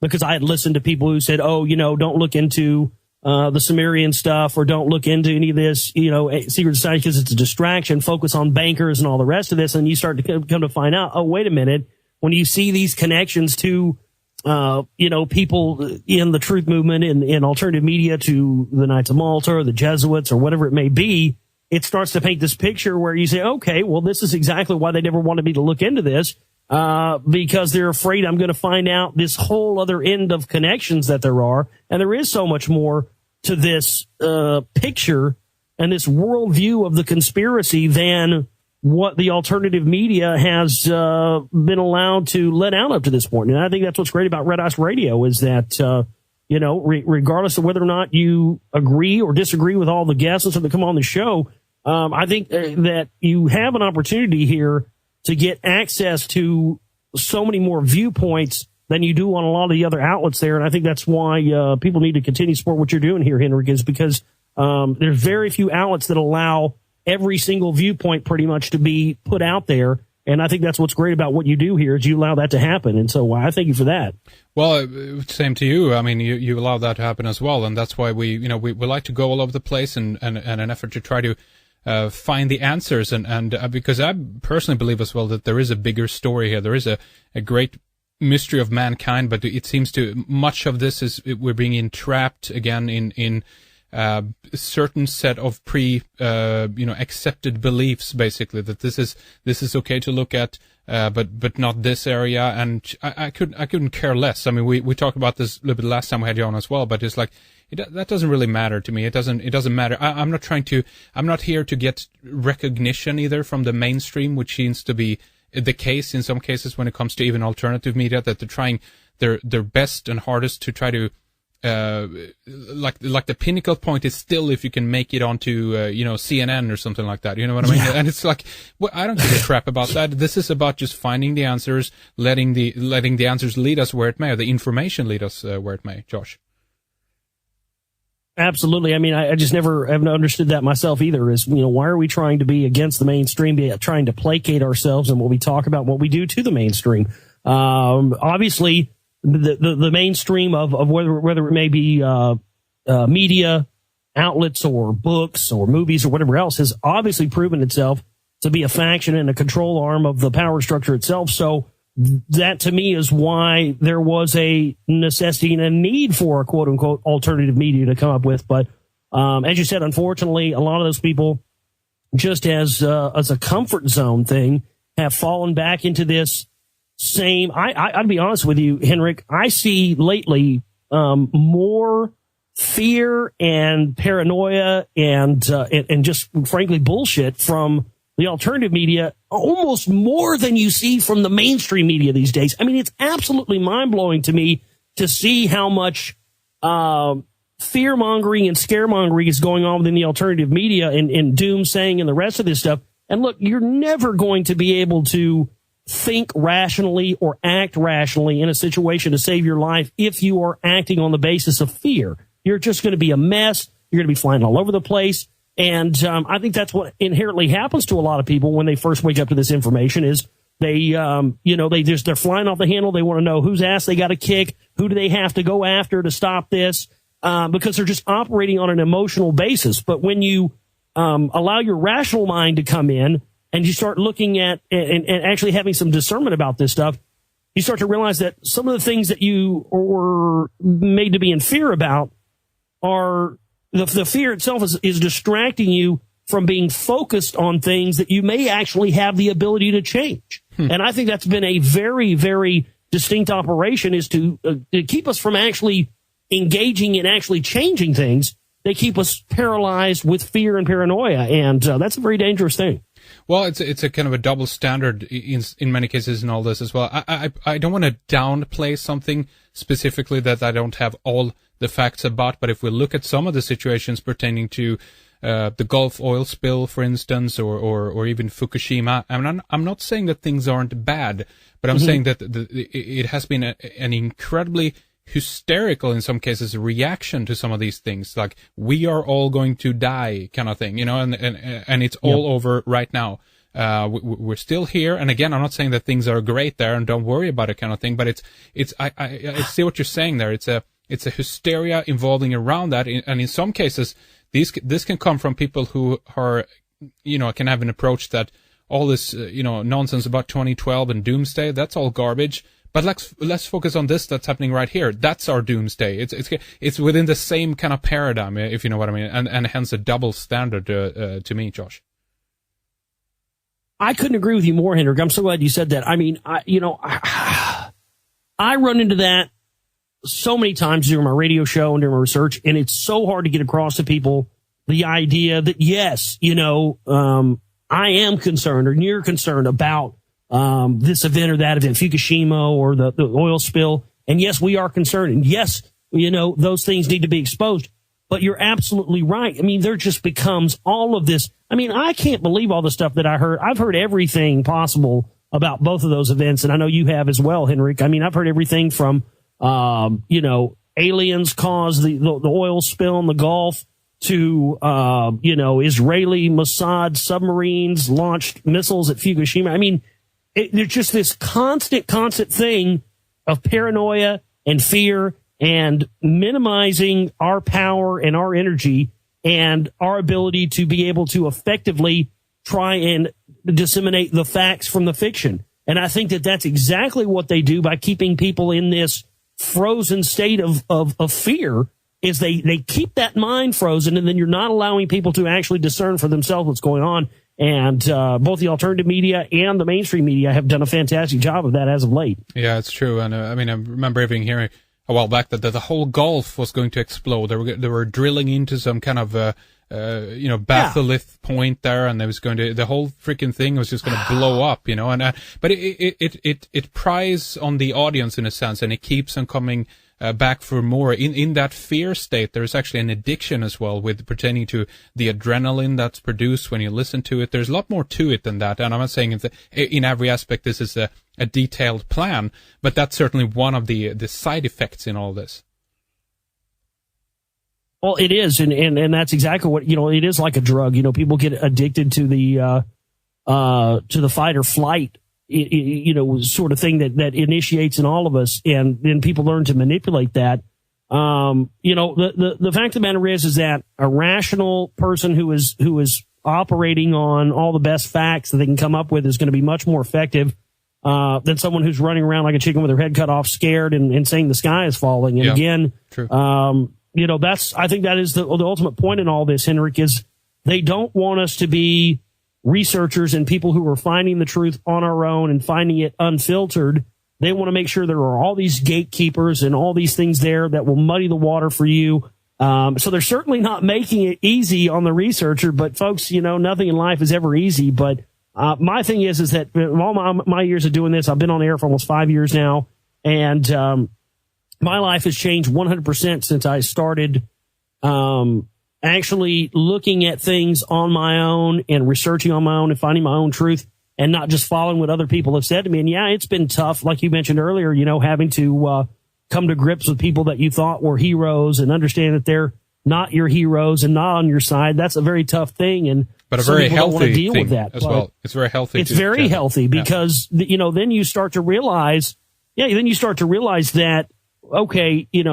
because I had listened to people who said, don't look into the Sumerian stuff, or don't look into any of this, secret society, because it's a distraction. Focus on bankers and all the rest of this. And you start to come to find out, oh, wait a minute. When you see these connections to, people in the truth movement in alternative media, to the Knights of Malta or the Jesuits or whatever it may be, it starts to paint this picture where you say, okay, well, this is exactly why they never wanted me to look into this. Because they're afraid I'm going to find out this whole other end of connections that there are. And there is so much more to this picture and this worldview of the conspiracy than what the alternative media has been allowed to let out up to this point. And I think that's what's great about Red Ice Radio is that, regardless of whether or not you agree or disagree with all the guests that come on the show, I think that you have an opportunity here to get access to so many more viewpoints than you do on a lot of the other outlets there. And I think that's why people need to continue to support what you're doing here, Henrik, is because there's very few outlets that allow every single viewpoint pretty much to be put out there. And I think that's what's great about what you do here is you allow that to happen. And so I thank you for that. Well, same to you. I mean, you allow that to happen as well. And that's why we like to go all over the place and an effort to try to find the answers. And because I personally believe as well that there is a bigger story here. There is a great mystery of mankind, but it seems to much of this is we're being entrapped again in a certain set of accepted beliefs, basically, that this is okay to look at, but not this area. And I couldn't care less. I mean, we talked about this a little bit last time we had you on as well, but it's like, that doesn't really matter to me. It doesn't matter. I'm not here to get recognition either from the mainstream, which seems to be the case in some cases when it comes to even alternative media, that they're trying their best and hardest to try to, like the pinnacle point is still if you can make it onto CNN or something like that, you know what I mean? Yeah. And it's like, well, I don't give a crap about that. This is about just finding the answers, letting the answers lead us where it may, or the information lead us where it may. Josh. Absolutely. I mean, I just never have understood that myself either. Is, why are we trying to be against the mainstream, trying to placate ourselves and what we talk about, what we do to the mainstream? Obviously, the mainstream of whether it may be media outlets or books or movies or whatever else has obviously proven itself to be a faction and a control arm of the power structure itself. So that to me is why there was a necessity and a need for a quote unquote alternative media to come up with. But as you said, unfortunately, a lot of those people, just as a comfort zone thing, have fallen back into this same. I'd be honest with you, Henrik. I see lately more fear and paranoia and just frankly bullshit from the alternative media, almost more than you see from the mainstream media these days. I mean, it's absolutely mind-blowing to me to see how much fear-mongering and scaremongering is going on within the alternative media and doomsaying and the rest of this stuff. And look, you're never going to be able to think rationally or act rationally in a situation to save your life if you are acting on the basis of fear. You're just going to be a mess. You're going to be flying all over the place. And I think that's what inherently happens to a lot of people when they first wake up to this information is they're flying off the handle. They want to know whose ass they got to kick. Who do they have to go after to stop this? Because they're just operating on an emotional basis. But when you allow your rational mind to come in and you start looking at and actually having some discernment about this stuff, you start to realize that some of the things that you were made to be in fear about are the fear itself is distracting you from being focused on things that you may actually have the ability to change. And I think that's been a very, very distinct operation is to keep us from actually engaging in actually changing things. They keep us paralyzed with fear and paranoia. And that's a very dangerous thing. Well, it's a kind of a double standard in many cases in all this as well. I don't want to downplay something specifically that I don't have all the facts about, but if we look at some of the situations pertaining to the Gulf oil spill, for instance, or even Fukushima, I'm not saying that things aren't bad, but I'm saying that it has been an incredibly hysterical, in some cases, reaction to some of these things, like we are all going to die kind of thing, and it's all over right now. We're still here, and again, I'm not saying that things are great there and don't worry about it kind of thing, but I see what you're saying there. It's a hysteria involving around that, and in some cases, this can come from people who are, can have an approach that all this, nonsense about 2012 and doomsday, that's all garbage. But let's focus on this that's happening right here. That's our doomsday. It's within the same kind of paradigm, if you know what I mean, and hence a double standard to me, Josh. I couldn't agree with you more, Henrik. I'm so glad you said that. I mean, I run into that so many times during my radio show and during my research, and it's so hard to get across to people the idea that yes, I am concerned, or you're concerned about this event or that event, Fukushima or the oil spill. And yes, we are concerned. And yes, those things need to be exposed. But you're absolutely right. I mean, there just becomes all of this. I mean, I can't believe all the stuff that I heard. I've heard everything possible about both of those events. And I know you have as well, Henrik. I mean, I've heard everything from, aliens caused the oil spill in the Gulf to, Israeli Mossad submarines launched missiles at Fukushima. I mean, there's just this constant thing of paranoia and fear and minimizing our power and our energy and our ability to be able to effectively try and disseminate the facts from the fiction. And I think that that's exactly what they do by keeping people in this frozen state of fear, is they keep that mind frozen, and then you're not allowing people to actually discern for themselves what's going on. And both the alternative media and the mainstream media have done a fantastic job of that as of late. Yeah, it's true. And I remember even hearing a while back that the whole Gulf was going to explode. They were drilling into some kind of batholith point there, and the whole freaking thing was just going to blow up, and but it pries on the audience in a sense, and it keeps on coming back for more. In that fear state, there's actually an addiction as well, with pertaining to the adrenaline that's produced when you listen to it. There's a lot more to it than that, and I'm not saying in every aspect this is a detailed plan, but that's certainly one of the side effects in all this. Well, it is, and that's exactly what, it is like a drug. People get addicted to the fight or flight, sort of thing that initiates in all of us, and then people learn to manipulate that. The fact of the matter is that a rational person who is operating on all the best facts that they can come up with is going to be much more effective than someone who's running around like a chicken with their head cut off, scared and saying the sky is falling. And again, true. I think that is the ultimate point in all this, Henrik, is they don't want us to be researchers and people who are finding the truth on our own and finding it unfiltered. They want to make sure there are all these gatekeepers and all these things there that will muddy the water for you. So they're certainly not making it easy on the researcher, but folks, nothing in life is ever easy. But, my thing is that all my years of doing this, I've been on air for almost 5 years now, and, my life has changed 100% since I started actually looking at things on my own and researching on my own and finding my own truth, and not just following what other people have said to me. And yeah, it's been tough, like you mentioned earlier, having to come to grips with people that you thought were heroes and understand that they're not your heroes and not on your side. That's a very tough thing, but a very healthy deal thing with that as well. It's very healthy. It's very healthy because then you start to realize, that. Okay, they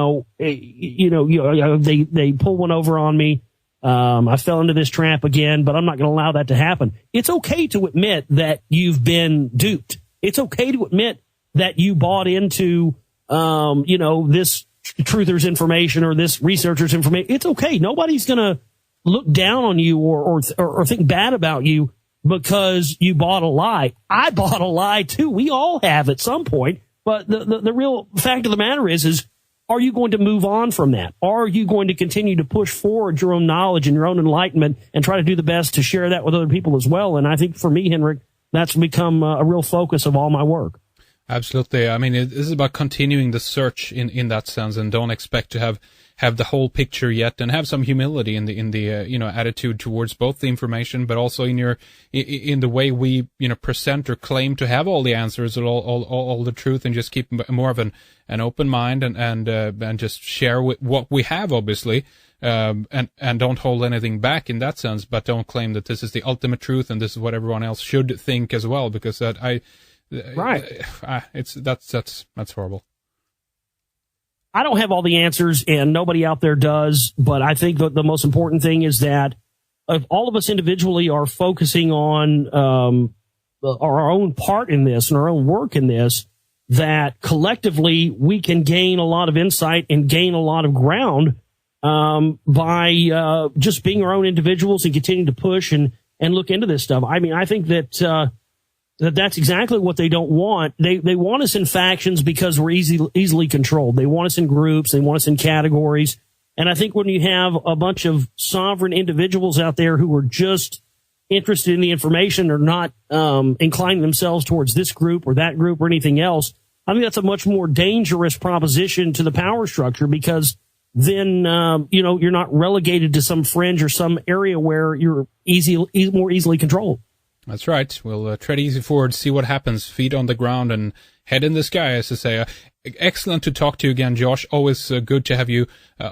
pull one over on me. I fell into this trap again, but I'm not going to allow that to happen. It's okay to admit that you've been duped. It's okay to admit that you bought into, this truther's information or this researcher's information. It's okay. Nobody's going to look down on you or think bad about you because you bought a lie. I bought a lie too. We all have at some point. But the real fact of the matter is, are you going to move on from that? Are you going to continue to push forward your own knowledge and your own enlightenment and try to do the best to share that with other people as well? And I think for me, Henrik, that's become a real focus of all my work. Absolutely. I mean, this is about continuing the search in that sense, and don't expect to have the whole picture yet, and have some humility in the attitude towards both the information, but also in the way we, present or claim to have all the answers or all the truth, and just keep more of an open mind and just share what we have, obviously, and don't hold anything back in that sense, but don't claim that this is the ultimate truth and this is what everyone else should think as well, because that's horrible. I don't have all the answers, and nobody out there does, but I think the most important thing is that if all of us individually are focusing on our own part in this and our own work in this, that collectively we can gain a lot of insight and gain a lot of ground by just being our own individuals and continuing to push and look into this stuff. I mean, I think that that's exactly what they don't want. They want us in factions because we're easily controlled. They want us in groups. They want us in categories. And I think when you have a bunch of sovereign individuals out there who are just interested in the information or not inclining themselves towards this group or that group or anything else, I think that's a much more dangerous proposition to the power structure, because then, you're not relegated to some fringe or some area where you're more easily controlled. That's right. We'll tread easy forward, see what happens, feet on the ground and head in the sky, as to say. Excellent to talk to you again, Josh. Always good to have you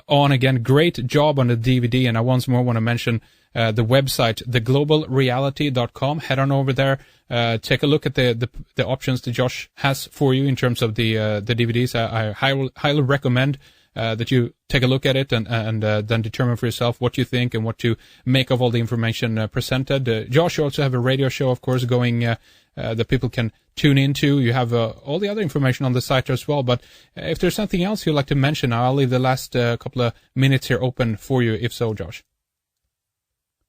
on again. Great job on the DVD. And I once more want to mention the website, theglobalreality.com. Head on over there. Take a look at the options that Josh has for you in terms of the DVDs. I highly recommend that you take a look at it and then determine for yourself what you think and what to make of all the information presented. Josh, you also have a radio show, of course, going that people can tune into. You have all the other information on the site as well. But if there's something else you'd like to mention, I'll leave the last couple of minutes here open for you, if so, Josh.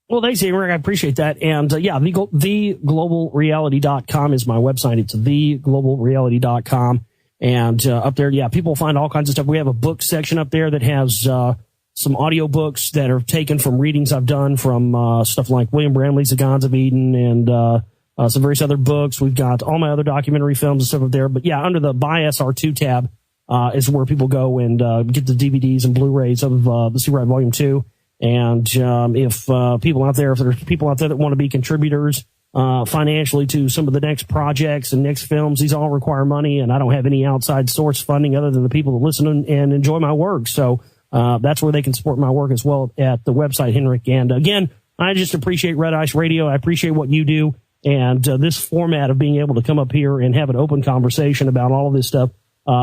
Well, thanks, Henrik. I appreciate that. And theglobalreality.com is my website. It's theglobalreality.com. And up there, people find all kinds of stuff. We have a book section up there that has some audio books that are taken from readings I've done from stuff like William Bramley's The Gods of Eden and some various other books. We've got all my other documentary films and stuff up there. But under the Buy SR2 tab is where people go and get the DVDs and Blu-rays of the Sea Ride Volume 2. And if there's people out there that want to be contributors financially to some of the next projects and next films, these all require money, and I don't have any outside source funding other than the people that listen and enjoy my work. So that's where they can support my work as well at the website, Henrik. And again, I just appreciate Red Ice Radio. I appreciate what you do, and this format of being able to come up here and have an open conversation about all of this stuff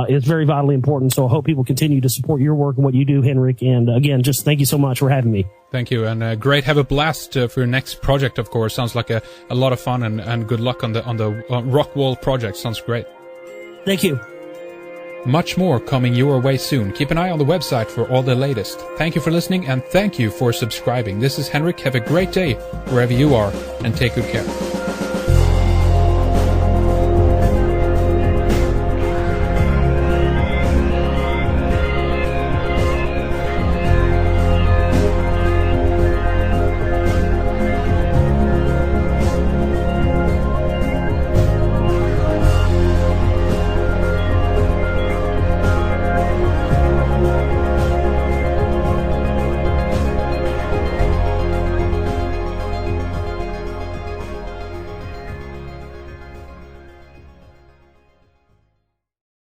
is very vitally important. So I hope people continue to support your work and what you do, Henrik. And again, just thank you so much for having me. Thank you, and great. Have a blast for your next project, of course. Sounds like a lot of fun, and good luck on the Rockwall project. Sounds great. Thank you. Much more coming your way soon. Keep an eye on the website for all the latest. Thank you for listening, and thank you for subscribing. This is Henrik. Have a great day wherever you are, and take good care.